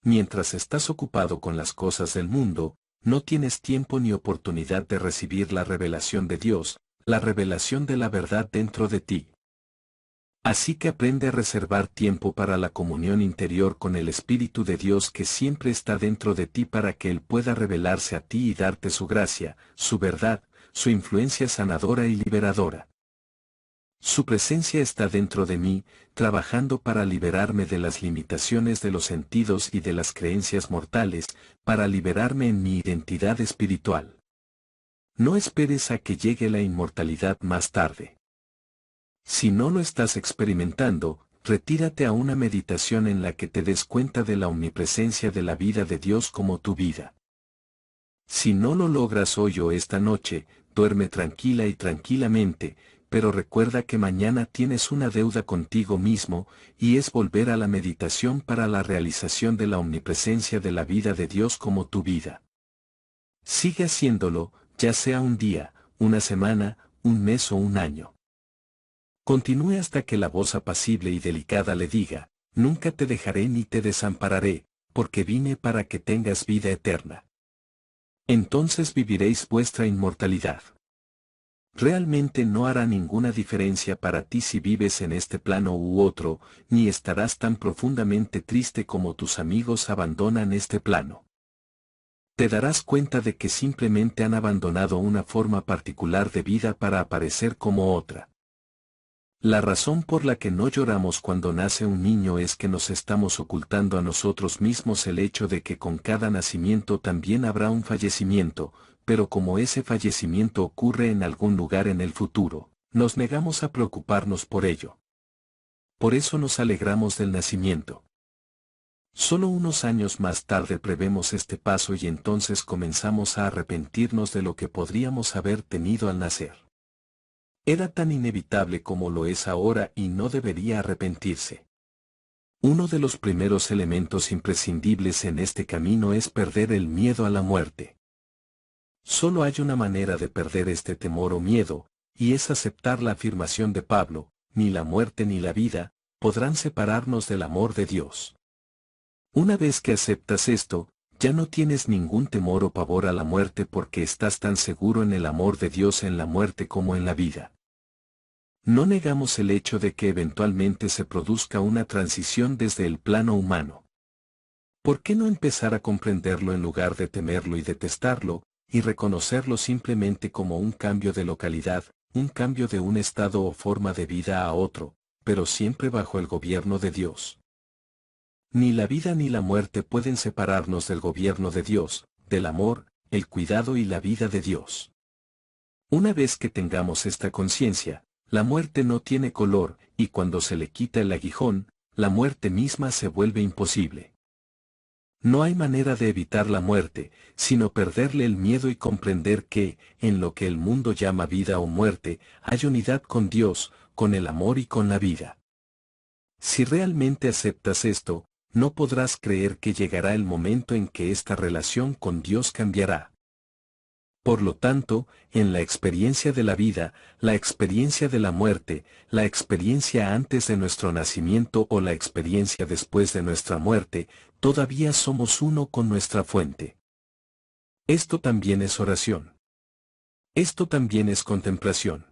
S1: Mientras estás ocupado con las cosas del mundo, no tienes tiempo ni oportunidad de recibir la revelación de Dios, la revelación de la verdad dentro de ti. Así que aprende a reservar tiempo para la comunión interior con el Espíritu de Dios que siempre está dentro de ti para que Él pueda revelarse a ti y darte su gracia, su verdad, su influencia sanadora y liberadora. Su presencia está dentro de mí, trabajando para liberarme de las limitaciones de los sentidos y de las creencias mortales, para liberarme en mi identidad espiritual. No esperes a que llegue la inmortalidad más tarde. Si no lo estás experimentando, retírate a una meditación en la que te des cuenta de la omnipresencia de la vida de Dios como tu vida. Si no lo logras hoy o esta noche, duerme tranquila y tranquilamente, pero recuerda que mañana tienes una deuda contigo mismo, y es volver a la meditación para la realización de la omnipresencia de la vida de Dios como tu vida. Sigue haciéndolo, ya sea un día, una semana, un mes o un año. Continúe hasta que la voz apacible y delicada le diga, nunca te dejaré ni te desampararé, porque vine para que tengas vida eterna. Entonces viviréis vuestra inmortalidad. Realmente no hará ninguna diferencia para ti si vives en este plano u otro, ni estarás tan profundamente triste como tus amigos abandonan este plano. Te darás cuenta de que simplemente han abandonado una forma particular de vida para aparecer como otra. La razón por la que no lloramos cuando nace un niño es que nos estamos ocultando a nosotros mismos el hecho de que con cada nacimiento también habrá un fallecimiento, pero como ese fallecimiento ocurre en algún lugar en el futuro, nos negamos a preocuparnos por ello. Por eso nos alegramos del nacimiento. Solo unos años más tarde prevemos este paso y entonces comenzamos a arrepentirnos de lo que podríamos haber tenido al nacer. Era tan inevitable como lo es ahora y no debería arrepentirse. Uno de los primeros elementos imprescindibles en este camino es perder el miedo a la muerte. Solo hay una manera de perder este temor o miedo, y es aceptar la afirmación de Pablo, ni la muerte ni la vida, podrán separarnos del amor de Dios. Una vez que aceptas esto, ya no tienes ningún temor o pavor a la muerte porque estás tan seguro en el amor de Dios en la muerte como en la vida. No negamos el hecho de que eventualmente se produzca una transición desde el plano humano. ¿Por qué no empezar a comprenderlo en lugar de temerlo y detestarlo, y reconocerlo simplemente como un cambio de localidad, un cambio de un estado o forma de vida a otro, pero siempre bajo el gobierno de Dios? Ni la vida ni la muerte pueden separarnos del gobierno de Dios, del amor, el cuidado y la vida de Dios. Una vez que tengamos esta conciencia, la muerte no tiene color, y cuando se le quita el aguijón, la muerte misma se vuelve imposible. No hay manera de evitar la muerte, sino perderle el miedo y comprender que, en lo que el mundo llama vida o muerte, hay unidad con Dios, con el amor y con la vida. Si realmente aceptas esto, no podrás creer que llegará el momento en que esta relación con Dios cambiará. Por lo tanto, en la experiencia de la vida, la experiencia de la muerte, la experiencia antes de nuestro nacimiento o la experiencia después de nuestra muerte, todavía somos uno con nuestra fuente. Esto también es oración. Esto también es contemplación.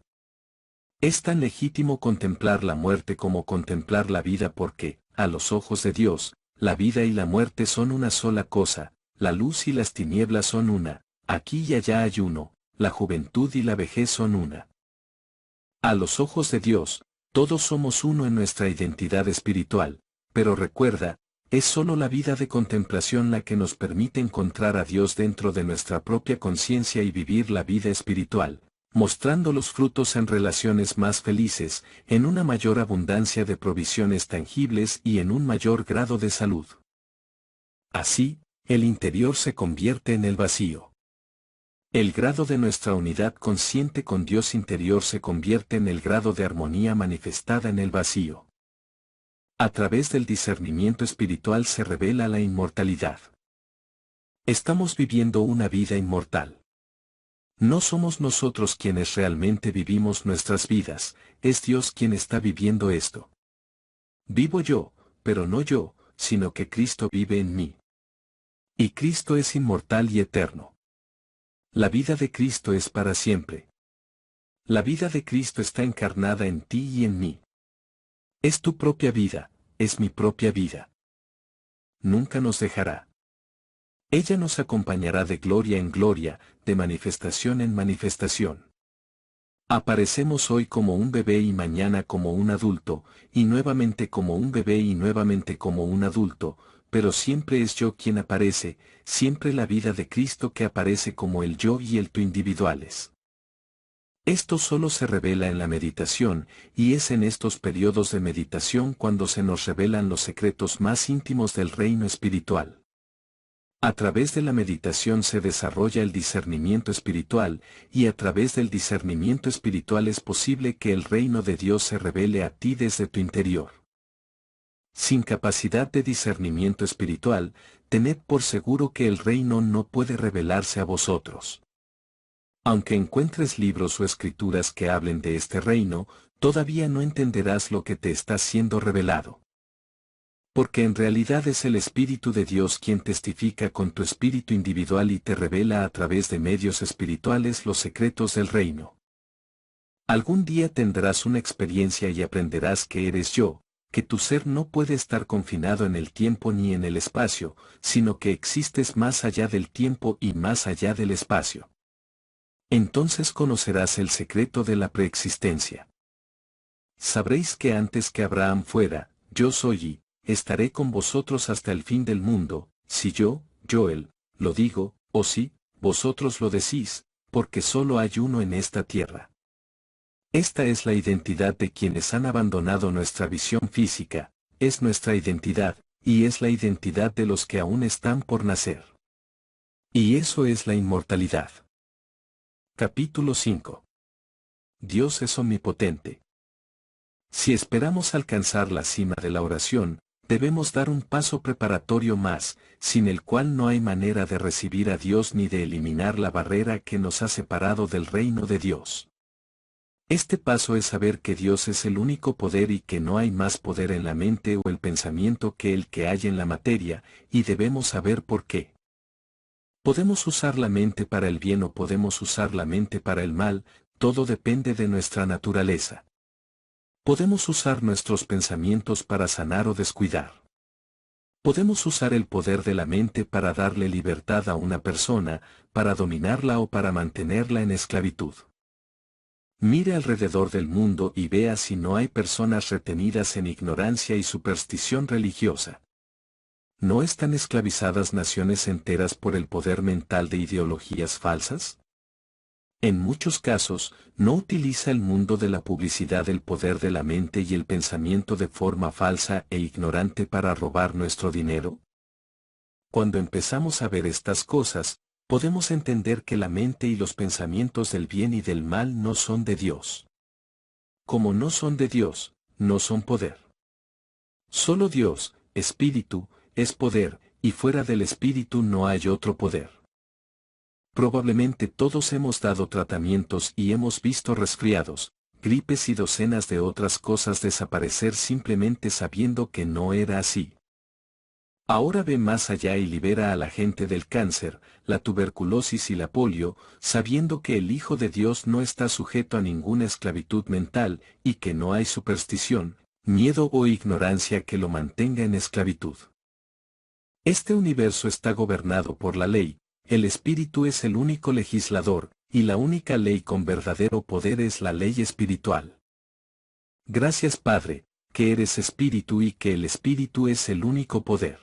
S1: Es tan legítimo contemplar la muerte como contemplar la vida porque, a los ojos de Dios, la vida y la muerte son una sola cosa, la luz y las tinieblas son una. Aquí y allá hay uno, la juventud y la vejez son una. A los ojos de Dios, todos somos uno en nuestra identidad espiritual, pero recuerda, es solo la vida de contemplación la que nos permite encontrar a Dios dentro de nuestra propia conciencia y vivir la vida espiritual, mostrando los frutos en relaciones más felices, en una mayor abundancia de provisiones tangibles y en un mayor grado de salud. Así, el interior se convierte en el vacío. El grado de nuestra unidad consciente con Dios interior se convierte en el grado de armonía manifestada en el vacío. A través del discernimiento espiritual se revela la inmortalidad. Estamos viviendo una vida inmortal. No somos nosotros quienes realmente vivimos nuestras vidas, es Dios quien está viviendo esto. Vivo yo, pero no yo, sino que Cristo vive en mí. Y Cristo es inmortal y eterno. La vida de Cristo es para siempre. La vida de Cristo está encarnada en ti y en mí. Es tu propia vida, es mi propia vida. Nunca nos dejará. Ella nos acompañará de gloria en gloria, de manifestación en manifestación. Aparecemos hoy como un bebé y mañana como un adulto, y nuevamente como un bebé y nuevamente como un adulto, pero siempre es yo quien aparece, siempre la vida de Cristo que aparece como el yo y el tú individuales. Esto solo se revela en la meditación, y es en estos periodos de meditación cuando se nos revelan los secretos más íntimos del reino espiritual. A través de la meditación se desarrolla el discernimiento espiritual, y a través del discernimiento espiritual es posible que el reino de Dios se revele a ti desde tu interior. Sin capacidad de discernimiento espiritual, tened por seguro que el reino no puede revelarse a vosotros. Aunque encuentres libros o escrituras que hablen de este reino, todavía no entenderás lo que te está siendo revelado. Porque en realidad es el Espíritu de Dios quien testifica con tu espíritu individual y te revela a través de medios espirituales los secretos del reino. Algún día tendrás una experiencia y aprenderás que eres yo, que tu ser no puede estar confinado en el tiempo ni en el espacio, sino que existes más allá del tiempo y más allá del espacio. Entonces conocerás el secreto de la preexistencia. Sabréis que antes que Abraham fuera, yo soy y estaré con vosotros hasta el fin del mundo, si yo, Joel, lo digo, o si, vosotros lo decís, porque solo hay uno en esta tierra. Esta es la identidad de quienes han abandonado nuestra visión física, es nuestra identidad, y es la identidad de los que aún están por nacer. Y eso es la inmortalidad. Capítulo 5. Dios es omnipotente. Si esperamos alcanzar la cima de la oración, debemos dar un paso preparatorio más, sin el cual no hay manera de recibir a Dios ni de eliminar la barrera que nos ha separado del reino de Dios. Este paso es saber que Dios es el único poder y que no hay más poder en la mente o el pensamiento que el que hay en la materia, y debemos saber por qué. Podemos usar la mente para el bien o podemos usar la mente para el mal, todo depende de nuestra naturaleza. Podemos usar nuestros pensamientos para sanar o descuidar. Podemos usar el poder de la mente para darle libertad a una persona, para dominarla o para mantenerla en esclavitud. Mire alrededor del mundo y vea si no hay personas retenidas en ignorancia y superstición religiosa. ¿No están esclavizadas naciones enteras por el poder mental de ideologías falsas? En muchos casos, ¿no utiliza el mundo de la publicidad el poder de la mente y el pensamiento de forma falsa e ignorante para robar nuestro dinero? Cuando empezamos a ver estas cosas, podemos entender que la mente y los pensamientos del bien y del mal no son de Dios. Como no son de Dios, no son poder. Solo Dios, Espíritu, es poder, y fuera del Espíritu no hay otro poder. Probablemente todos hemos dado tratamientos y hemos visto resfriados, gripes y docenas de otras cosas desaparecer simplemente sabiendo que no era así. Ahora ve más allá y libera a la gente del cáncer, la tuberculosis y la polio, sabiendo que el Hijo de Dios no está sujeto a ninguna esclavitud mental y que no hay superstición, miedo o ignorancia que lo mantenga en esclavitud. Este universo está gobernado por la ley, el Espíritu es el único legislador, y la única ley con verdadero poder es la ley espiritual. Gracias Padre, que eres Espíritu y que el Espíritu es el único poder.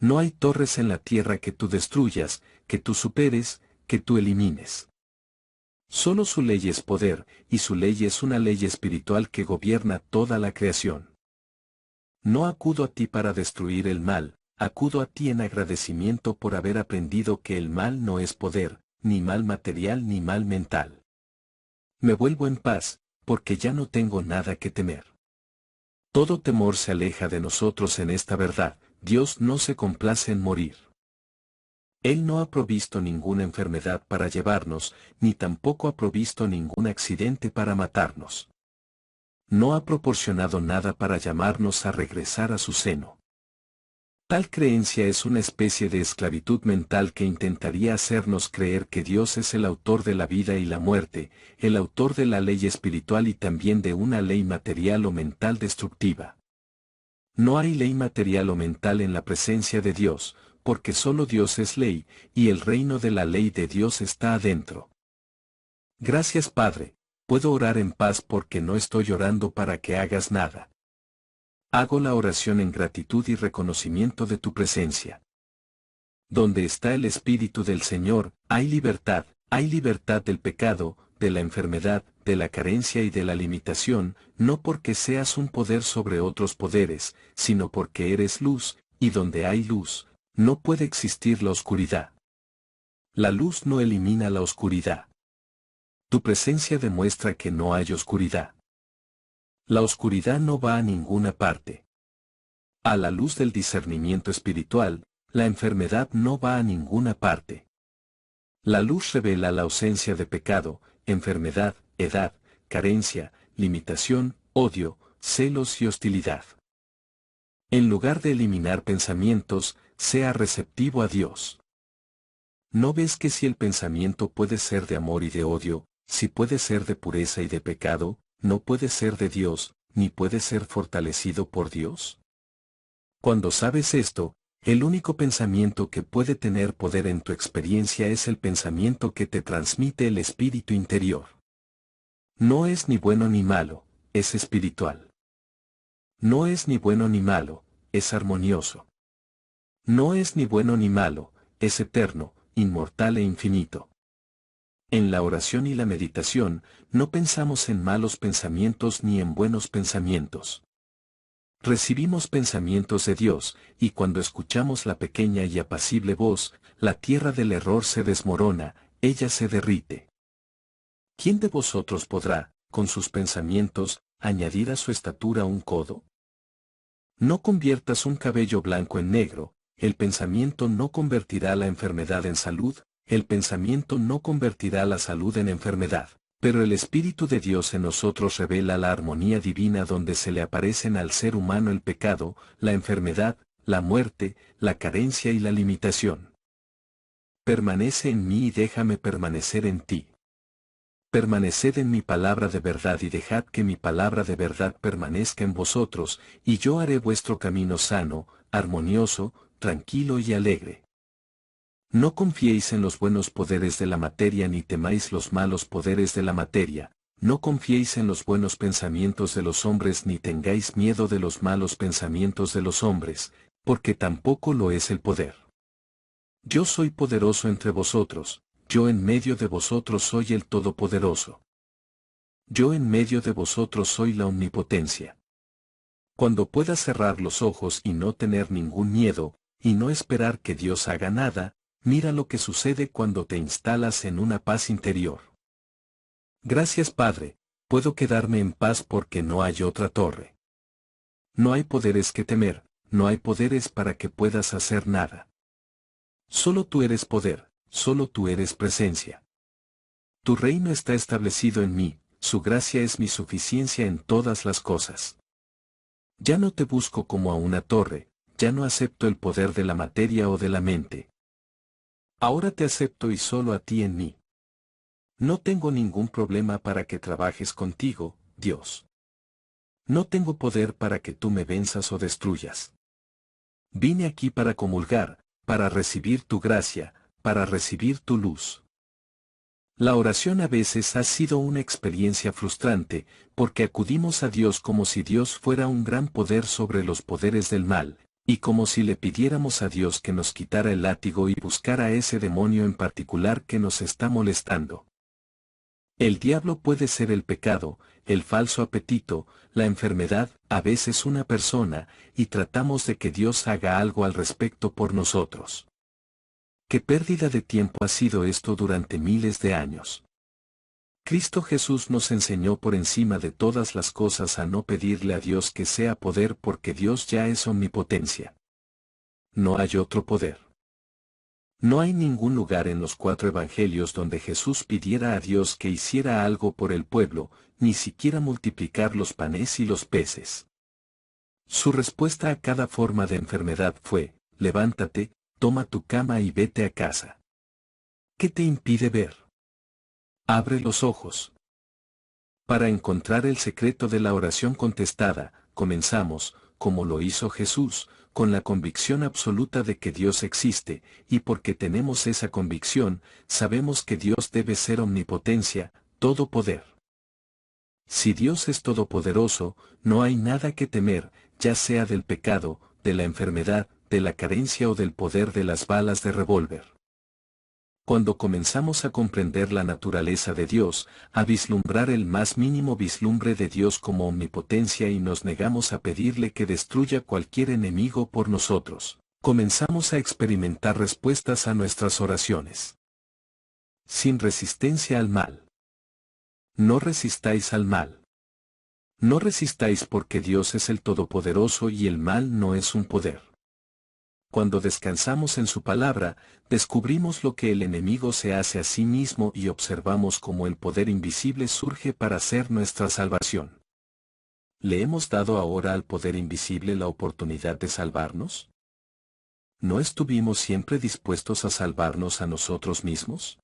S1: No hay torres en la tierra que tú destruyas, que tú superes, que tú elimines. Solo su ley es poder, y su ley es una ley espiritual que gobierna toda la creación. No acudo a ti para destruir el mal, acudo a ti en agradecimiento por haber aprendido que el mal no es poder, ni mal material ni mal mental. Me vuelvo en paz, porque ya no tengo nada que temer. Todo temor se aleja de nosotros en esta verdad, Dios no se complace en morir. Él no ha provisto ninguna enfermedad para llevarnos, ni tampoco ha provisto ningún accidente para matarnos. No ha proporcionado nada para llamarnos a regresar a su seno. Tal creencia es una especie de esclavitud mental que intentaría hacernos creer que Dios es el autor de la vida y la muerte, el autor de la ley espiritual y también de una ley material o mental destructiva. No hay ley material o mental en la presencia de Dios, porque solo Dios es ley, y el reino de la ley de Dios está adentro. Gracias Padre, puedo orar en paz porque no estoy orando para que hagas nada. Hago la oración en gratitud y reconocimiento de tu presencia. Donde está el Espíritu del Señor, hay libertad del pecado, de la enfermedad, de la carencia y de la limitación, no porque seas un poder sobre otros poderes, sino porque eres luz, y donde hay luz, no puede existir la oscuridad. La luz no elimina la oscuridad. Tu presencia demuestra que no hay oscuridad. La oscuridad no va a ninguna parte. A la luz del discernimiento espiritual, la enfermedad no va a ninguna parte. La luz revela la ausencia de pecado, enfermedad, edad, carencia, limitación, odio, celos y hostilidad. En lugar de eliminar pensamientos, sea receptivo a Dios. ¿No ves que si el pensamiento puede ser de amor y de odio, si puede ser de pureza y de pecado, no puede ser de Dios, ni puede ser fortalecido por Dios? Cuando sabes esto, el único pensamiento que puede tener poder en tu experiencia es el pensamiento que te transmite el espíritu interior. No es ni bueno ni malo, es espiritual. No es ni bueno ni malo, es armonioso. No es ni bueno ni malo, es eterno, inmortal e infinito. En la oración y la meditación, no pensamos en malos pensamientos ni en buenos pensamientos. Recibimos pensamientos de Dios, y cuando escuchamos la pequeña y apacible voz, la tierra del error se desmorona, ella se derrite. ¿Quién de vosotros podrá, con sus pensamientos, añadir a su estatura un codo? No conviertas un cabello blanco en negro, el pensamiento no convertirá la enfermedad en salud, el pensamiento no convertirá la salud en enfermedad, Pero el Espíritu de Dios en nosotros revela la armonía divina donde se le aparecen al ser humano el pecado, la enfermedad, la muerte, la carencia y la limitación. Permanece en mí y déjame permanecer en ti. Permaneced en mi palabra de verdad y dejad que mi palabra de verdad permanezca en vosotros, y yo haré vuestro camino sano, armonioso, tranquilo y alegre. No confiéis en los buenos poderes de la materia ni temáis los malos poderes de la materia, no confiéis en los buenos pensamientos de los hombres ni tengáis miedo de los malos pensamientos de los hombres, porque tampoco lo es el poder. Yo soy poderoso entre vosotros, yo en medio de vosotros soy el Todopoderoso. Yo en medio de vosotros soy la omnipotencia. Cuando puedas cerrar los ojos y no tener ningún miedo, y no esperar que Dios haga nada, mira lo que sucede cuando te instalas en una paz interior. Gracias Padre, puedo quedarme en paz porque no hay otra torre. No hay poderes que temer, no hay poderes para que puedas hacer nada. Solo tú eres poder, solo tú eres presencia. Tu reino está establecido en mí, su gracia es mi suficiencia en todas las cosas. Ya no te busco como a una torre, ya no acepto el poder de la materia o de la mente. Ahora te acepto y solo a ti en mí. No tengo ningún problema para que trabajes contigo, Dios. No tengo poder para que tú me venzas o destruyas. Vine aquí para comulgar, para recibir tu gracia, para recibir tu luz. La oración a veces ha sido una experiencia frustrante, porque acudimos a Dios como si Dios fuera un gran poder sobre los poderes del mal, y como si le pidiéramos a Dios que nos quitara el látigo y buscara a ese demonio en particular que nos está molestando. El diablo puede ser el pecado, el falso apetito, la enfermedad, a veces una persona, y tratamos de que Dios haga algo al respecto por nosotros. ¿Qué pérdida de tiempo ha sido esto durante miles de años? Cristo Jesús nos enseñó por encima de todas las cosas a no pedirle a Dios que sea poder porque Dios ya es omnipotencia. No hay otro poder. No hay ningún lugar en los 4 evangelios donde Jesús pidiera a Dios que hiciera algo por el pueblo, ni siquiera multiplicar los panes y los peces. Su respuesta a cada forma de enfermedad fue, levántate, toma tu cama y vete a casa. ¿Qué te impide ver? Abre los ojos. Para encontrar el secreto de la oración contestada, comenzamos, como lo hizo Jesús, con la convicción absoluta de que Dios existe, y porque tenemos esa convicción, sabemos que Dios debe ser omnipotencia, todo poder. Si Dios es todopoderoso, no hay nada que temer, ya sea del pecado, de la enfermedad, de la carencia o del poder de las balas de revólver. Cuando comenzamos a comprender la naturaleza de Dios, a vislumbrar el más mínimo vislumbre de Dios como omnipotencia y nos negamos a pedirle que destruya cualquier enemigo por nosotros, comenzamos a experimentar respuestas a nuestras oraciones. Sin resistencia al mal. No resistáis al mal. No resistáis porque Dios es el Todopoderoso y el mal no es un poder. Cuando descansamos en su palabra, descubrimos lo que el enemigo se hace a sí mismo y observamos cómo el poder invisible surge para ser nuestra salvación. ¿Le hemos dado ahora al poder invisible la oportunidad de salvarnos? ¿No estuvimos siempre dispuestos a salvarnos a nosotros mismos?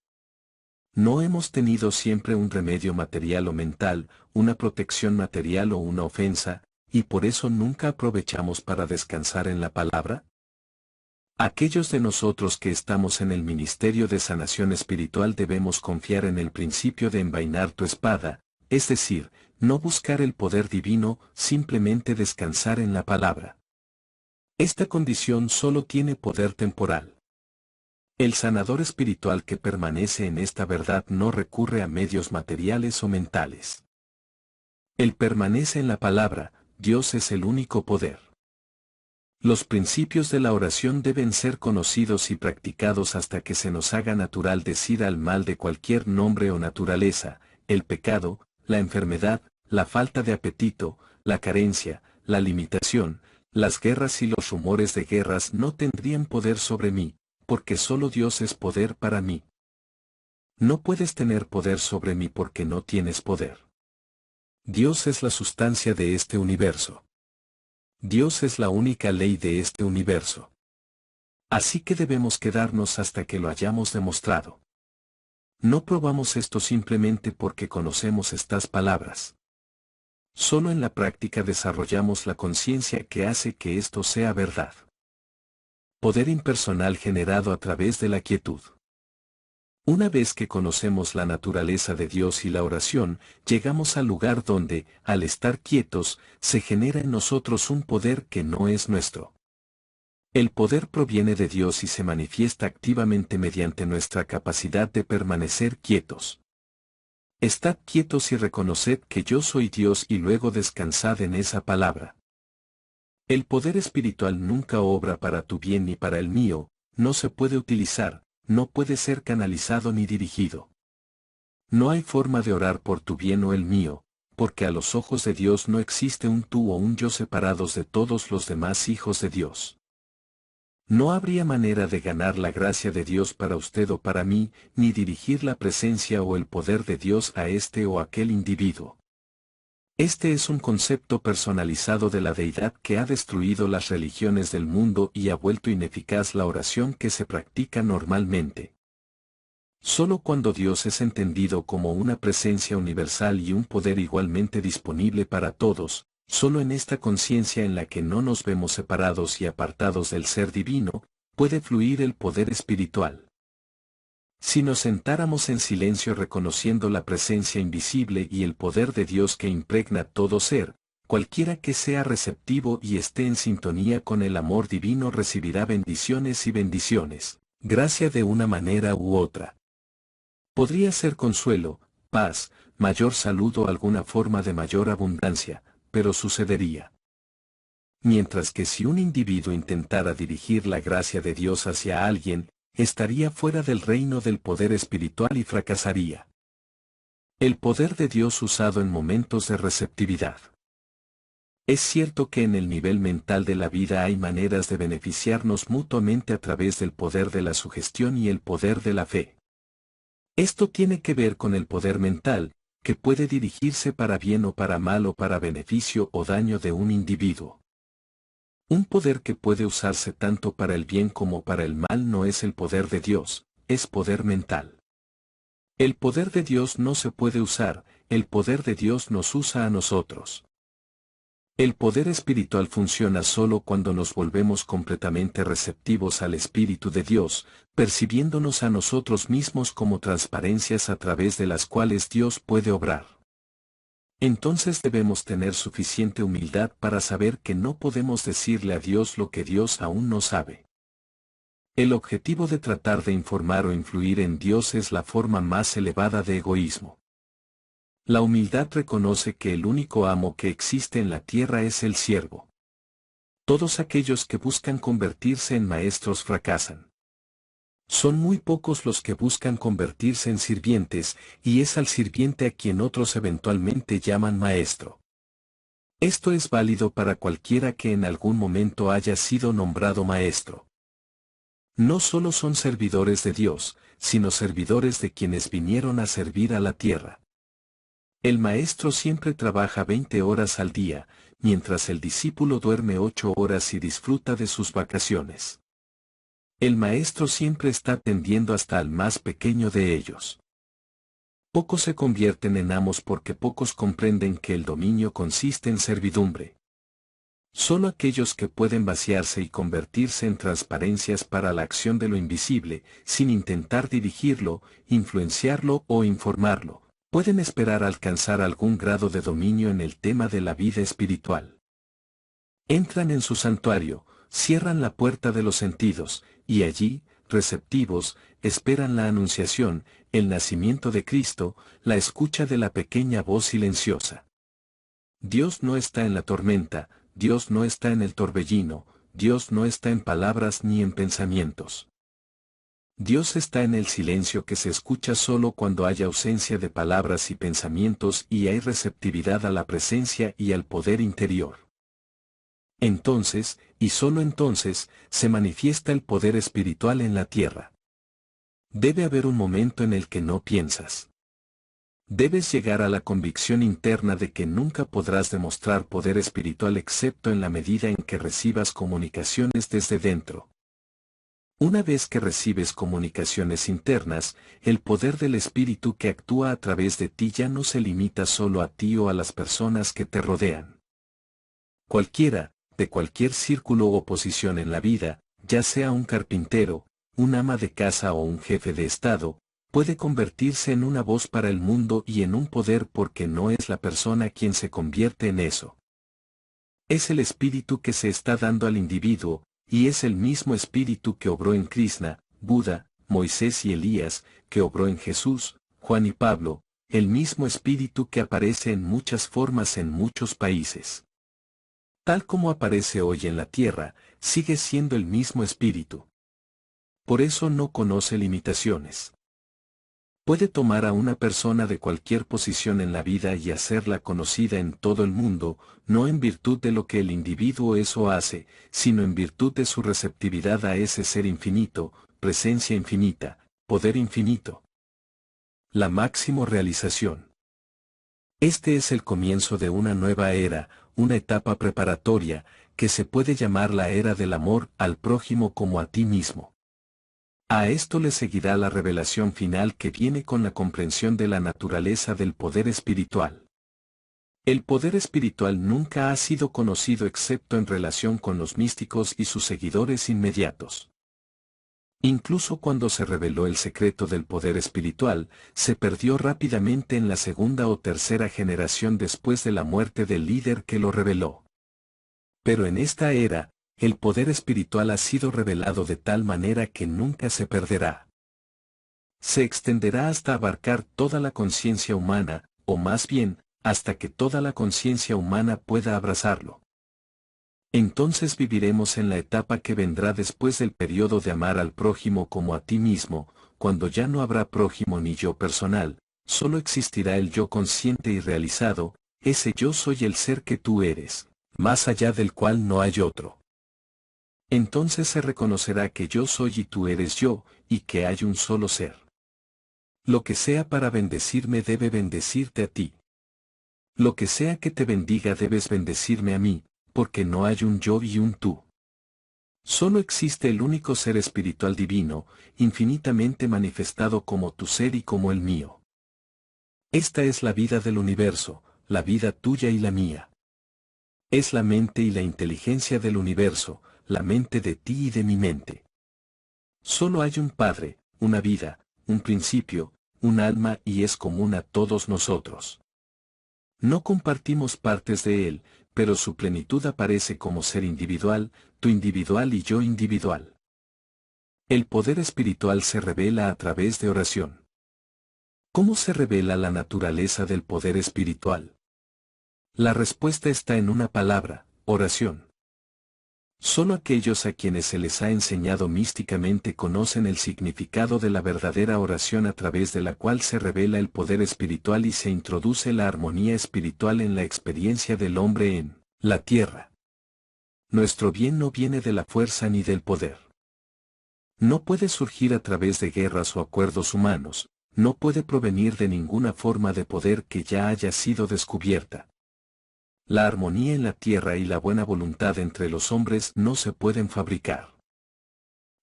S1: ¿No hemos tenido siempre un remedio material o mental, una protección material o una ofensa, y por eso nunca aprovechamos para descansar en la palabra? Aquellos de nosotros que estamos en el ministerio de sanación espiritual debemos confiar en el principio de envainar tu espada, es decir, no buscar el poder divino, simplemente descansar en la palabra. Esta condición solo tiene poder temporal. El sanador espiritual que permanece en esta verdad no recurre a medios materiales o mentales. Él permanece en la palabra, Dios es el único poder. Los principios de la oración deben ser conocidos y practicados hasta que se nos haga natural decir al mal de cualquier nombre o naturaleza, el pecado, la enfermedad, la falta de apetito, la carencia, la limitación, las guerras y los rumores de guerras no tendrían poder sobre mí, porque solo Dios es poder para mí. No puedes tener poder sobre mí porque no tienes poder. Dios es la sustancia de este universo. Dios es la única ley de este universo. Así que debemos quedarnos hasta que lo hayamos demostrado. No probamos esto simplemente porque conocemos estas palabras. Solo en la práctica desarrollamos la conciencia que hace que esto sea verdad. Poder impersonal generado a través de la quietud. Una vez que conocemos la naturaleza de Dios y la oración, llegamos al lugar donde, al estar quietos, se genera en nosotros un poder que no es nuestro. El poder proviene de Dios y se manifiesta activamente mediante nuestra capacidad de permanecer quietos. Estad quietos y reconoced que yo soy Dios y luego descansad en esa palabra. El poder espiritual nunca obra para tu bien ni para el mío, no se puede utilizar, no puede ser canalizado ni dirigido. No hay forma de orar por tu bien o el mío, porque a los ojos de Dios no existe un tú o un yo separados de todos los demás hijos de Dios. No habría manera de ganar la gracia de Dios para usted o para mí, ni dirigir la presencia o el poder de Dios a este o aquel individuo. Este es un concepto personalizado de la deidad que ha destruido las religiones del mundo y ha vuelto ineficaz la oración que se practica normalmente. Solo cuando Dios es entendido como una presencia universal y un poder igualmente disponible para todos, solo en esta conciencia en la que no nos vemos separados y apartados del ser divino, puede fluir el poder espiritual. Si nos sentáramos en silencio reconociendo la presencia invisible y el poder de Dios que impregna todo ser, cualquiera que sea receptivo y esté en sintonía con el amor divino recibirá bendiciones y bendiciones, gracia de una manera u otra. Podría ser consuelo, paz, mayor salud o alguna forma de mayor abundancia, pero sucedería. Mientras que si un individuo intentara dirigir la gracia de Dios hacia alguien, estaría fuera del reino del poder espiritual y fracasaría. El poder de Dios usado en momentos de receptividad. Es cierto que en el nivel mental de la vida hay maneras de beneficiarnos mutuamente a través del poder de la sugestión y el poder de la fe. Esto tiene que ver con el poder mental, que puede dirigirse para bien o para mal o para beneficio o daño de un individuo. Un poder que puede usarse tanto para el bien como para el mal no es el poder de Dios, es poder mental. El poder de Dios no se puede usar, el poder de Dios nos usa a nosotros. El poder espiritual funciona solo cuando nos volvemos completamente receptivos al Espíritu de Dios, percibiéndonos a nosotros mismos como transparencias a través de las cuales Dios puede obrar. Entonces debemos tener suficiente humildad para saber que no podemos decirle a Dios lo que Dios aún no sabe. El objetivo de tratar de informar o influir en Dios es la forma más elevada de egoísmo. La humildad reconoce que el único amo que existe en la tierra es el siervo. Todos aquellos que buscan convertirse en maestros fracasan. Son muy pocos los que buscan convertirse en sirvientes, y es al sirviente a quien otros eventualmente llaman maestro. Esto es válido para cualquiera que en algún momento haya sido nombrado maestro. No solo son servidores de Dios, sino servidores de quienes vinieron a servir a la tierra. El maestro siempre trabaja 20 horas al día, mientras el discípulo duerme 8 horas y disfruta de sus vacaciones. El maestro siempre está atendiendo hasta al más pequeño de ellos. Pocos se convierten en amos porque pocos comprenden que el dominio consiste en servidumbre. Solo aquellos que pueden vaciarse y convertirse en transparencias para la acción de lo invisible, sin intentar dirigirlo, influenciarlo o informarlo, pueden esperar alcanzar algún grado de dominio en el tema de la vida espiritual. Entran en su santuario, cierran la puerta de los sentidos, y allí, receptivos, esperan la anunciación, el nacimiento de Cristo, la escucha de la pequeña voz silenciosa. Dios no está en la tormenta, Dios no está en el torbellino, Dios no está en palabras ni en pensamientos. Dios está en el silencio que se escucha solo cuando hay ausencia de palabras y pensamientos y hay receptividad a la presencia y al poder interior. Entonces, y solo entonces, se manifiesta el poder espiritual en la tierra. Debe haber un momento en el que no piensas. Debes llegar a la convicción interna de que nunca podrás demostrar poder espiritual excepto en la medida en que recibas comunicaciones desde dentro. Una vez que recibes comunicaciones internas, el poder del espíritu que actúa a través de ti ya no se limita solo a ti o a las personas que te rodean. Cualquiera, de cualquier círculo o posición en la vida, ya sea un carpintero, un ama de casa o un jefe de estado, puede convertirse en una voz para el mundo y en un poder porque no es la persona quien se convierte en eso. Es el espíritu que se está dando al individuo, y es el mismo espíritu que obró en Krishna, Buda, Moisés y Elías, que obró en Jesús, Juan y Pablo, el mismo espíritu que aparece en muchas formas en muchos países. Tal como aparece hoy en la tierra, sigue siendo el mismo espíritu. Por eso no conoce limitaciones. Puede tomar a una persona de cualquier posición en la vida y hacerla conocida en todo el mundo, no en virtud de lo que el individuo es o hace, sino en virtud de su receptividad a ese ser infinito, presencia infinita, poder infinito. La máxima realización. Este es el comienzo de una nueva era, una etapa preparatoria, que se puede llamar la era del amor al prójimo como a ti mismo. A esto le seguirá la revelación final que viene con la comprensión de la naturaleza del poder espiritual. El poder espiritual nunca ha sido conocido excepto en relación con los místicos y sus seguidores inmediatos. Incluso cuando se reveló el secreto del poder espiritual, se perdió rápidamente en la segunda o tercera generación después de la muerte del líder que lo reveló. Pero en esta era, el poder espiritual ha sido revelado de tal manera que nunca se perderá. Se extenderá hasta abarcar toda la conciencia humana, o más bien, hasta que toda la conciencia humana pueda abrazarlo. Entonces viviremos en la etapa que vendrá después del periodo de amar al prójimo como a ti mismo, cuando ya no habrá prójimo ni yo personal, solo existirá el yo consciente y realizado, ese yo soy el ser que tú eres, más allá del cual no hay otro. Entonces se reconocerá que yo soy y tú eres yo, y que hay un solo ser. Lo que sea para bendecirme debe bendecirte a ti. Lo que sea que te bendiga debes bendecirme a mí, porque no hay un yo y un tú. Solo existe el único ser espiritual divino, infinitamente manifestado como tu ser y como el mío. Esta es la vida del universo, la vida tuya y la mía. Es la mente y la inteligencia del universo, la mente de ti y de mi mente. Solo hay un Padre, una vida, un principio, un alma y es común a todos nosotros. No compartimos partes de él, pero su plenitud aparece como ser individual, tú individual y yo individual. El poder espiritual se revela a través de oración. ¿Cómo se revela la naturaleza del poder espiritual? La respuesta está en una palabra, oración. Solo aquellos a quienes se les ha enseñado místicamente conocen el significado de la verdadera oración a través de la cual se revela el poder espiritual y se introduce la armonía espiritual en la experiencia del hombre en la tierra. Nuestro bien no viene de la fuerza ni del poder. No puede surgir a través de guerras o acuerdos humanos, no puede provenir de ninguna forma de poder que ya haya sido descubierta. La armonía en la tierra y la buena voluntad entre los hombres no se pueden fabricar.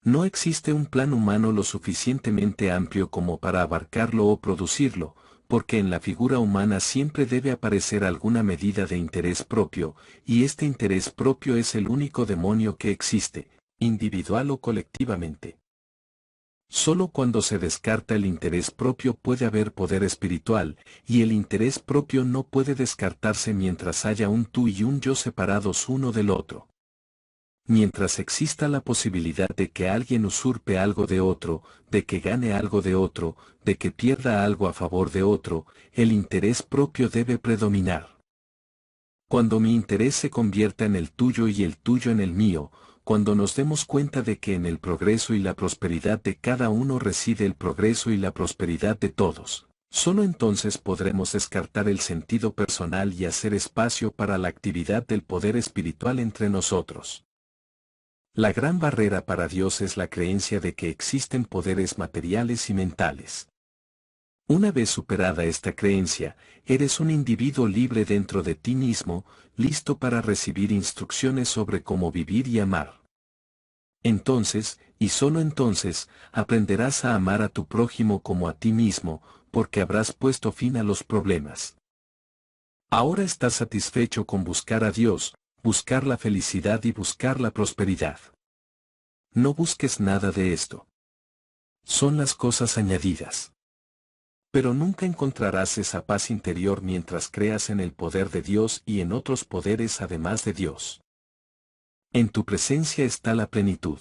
S1: No existe un plan humano lo suficientemente amplio como para abarcarlo o producirlo, porque en la figura humana siempre debe aparecer alguna medida de interés propio, y este interés propio es el único demonio que existe, individual o colectivamente. Solo cuando se descarta el interés propio puede haber poder espiritual, y el interés propio no puede descartarse mientras haya un tú y un yo separados uno del otro. Mientras exista la posibilidad de que alguien usurpe algo de otro, de que gane algo de otro, de que pierda algo a favor de otro, el interés propio debe predominar. Cuando mi interés se convierta en el tuyo y el tuyo en el mío, cuando nos demos cuenta de que en el progreso y la prosperidad de cada uno reside el progreso y la prosperidad de todos, solo entonces podremos descartar el sentido personal y hacer espacio para la actividad del poder espiritual entre nosotros. La gran barrera para Dios es la creencia de que existen poderes materiales y mentales. Una vez superada esta creencia, eres un individuo libre dentro de ti mismo, listo para recibir instrucciones sobre cómo vivir y amar. Entonces, y solo entonces, aprenderás a amar a tu prójimo como a ti mismo, porque habrás puesto fin a los problemas. Ahora estás satisfecho con buscar a Dios, buscar la felicidad y buscar la prosperidad. No busques nada de esto. Son las cosas añadidas. Pero nunca encontrarás esa paz interior mientras creas en el poder de Dios y en otros poderes además de Dios. En tu presencia está la plenitud.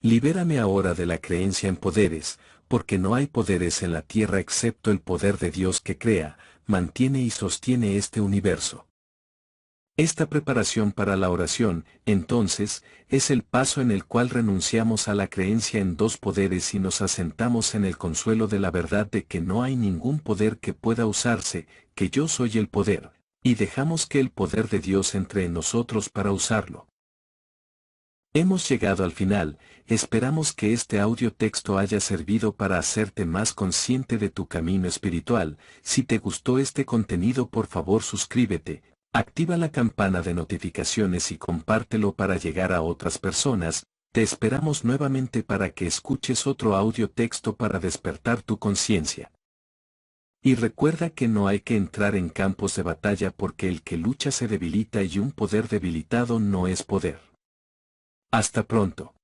S1: Libérame ahora de la creencia en poderes, porque no hay poderes en la tierra excepto el poder de Dios que crea, mantiene y sostiene este universo. Esta preparación para la oración, entonces, es el paso en el cual renunciamos a la creencia en dos poderes y nos asentamos en el consuelo de la verdad de que no hay ningún poder que pueda usarse, que yo soy el poder, y dejamos que el poder de Dios entre en nosotros para usarlo. Hemos llegado al final, esperamos que este audio texto haya servido para hacerte más consciente de tu camino espiritual. Si te gustó este contenido, por favor suscríbete, activa la campana de notificaciones y compártelo para llegar a otras personas. Te esperamos nuevamente para que escuches otro audio texto para despertar tu conciencia. Y recuerda que no hay que entrar en campos de batalla porque el que lucha se debilita y un poder debilitado no es poder. Hasta pronto.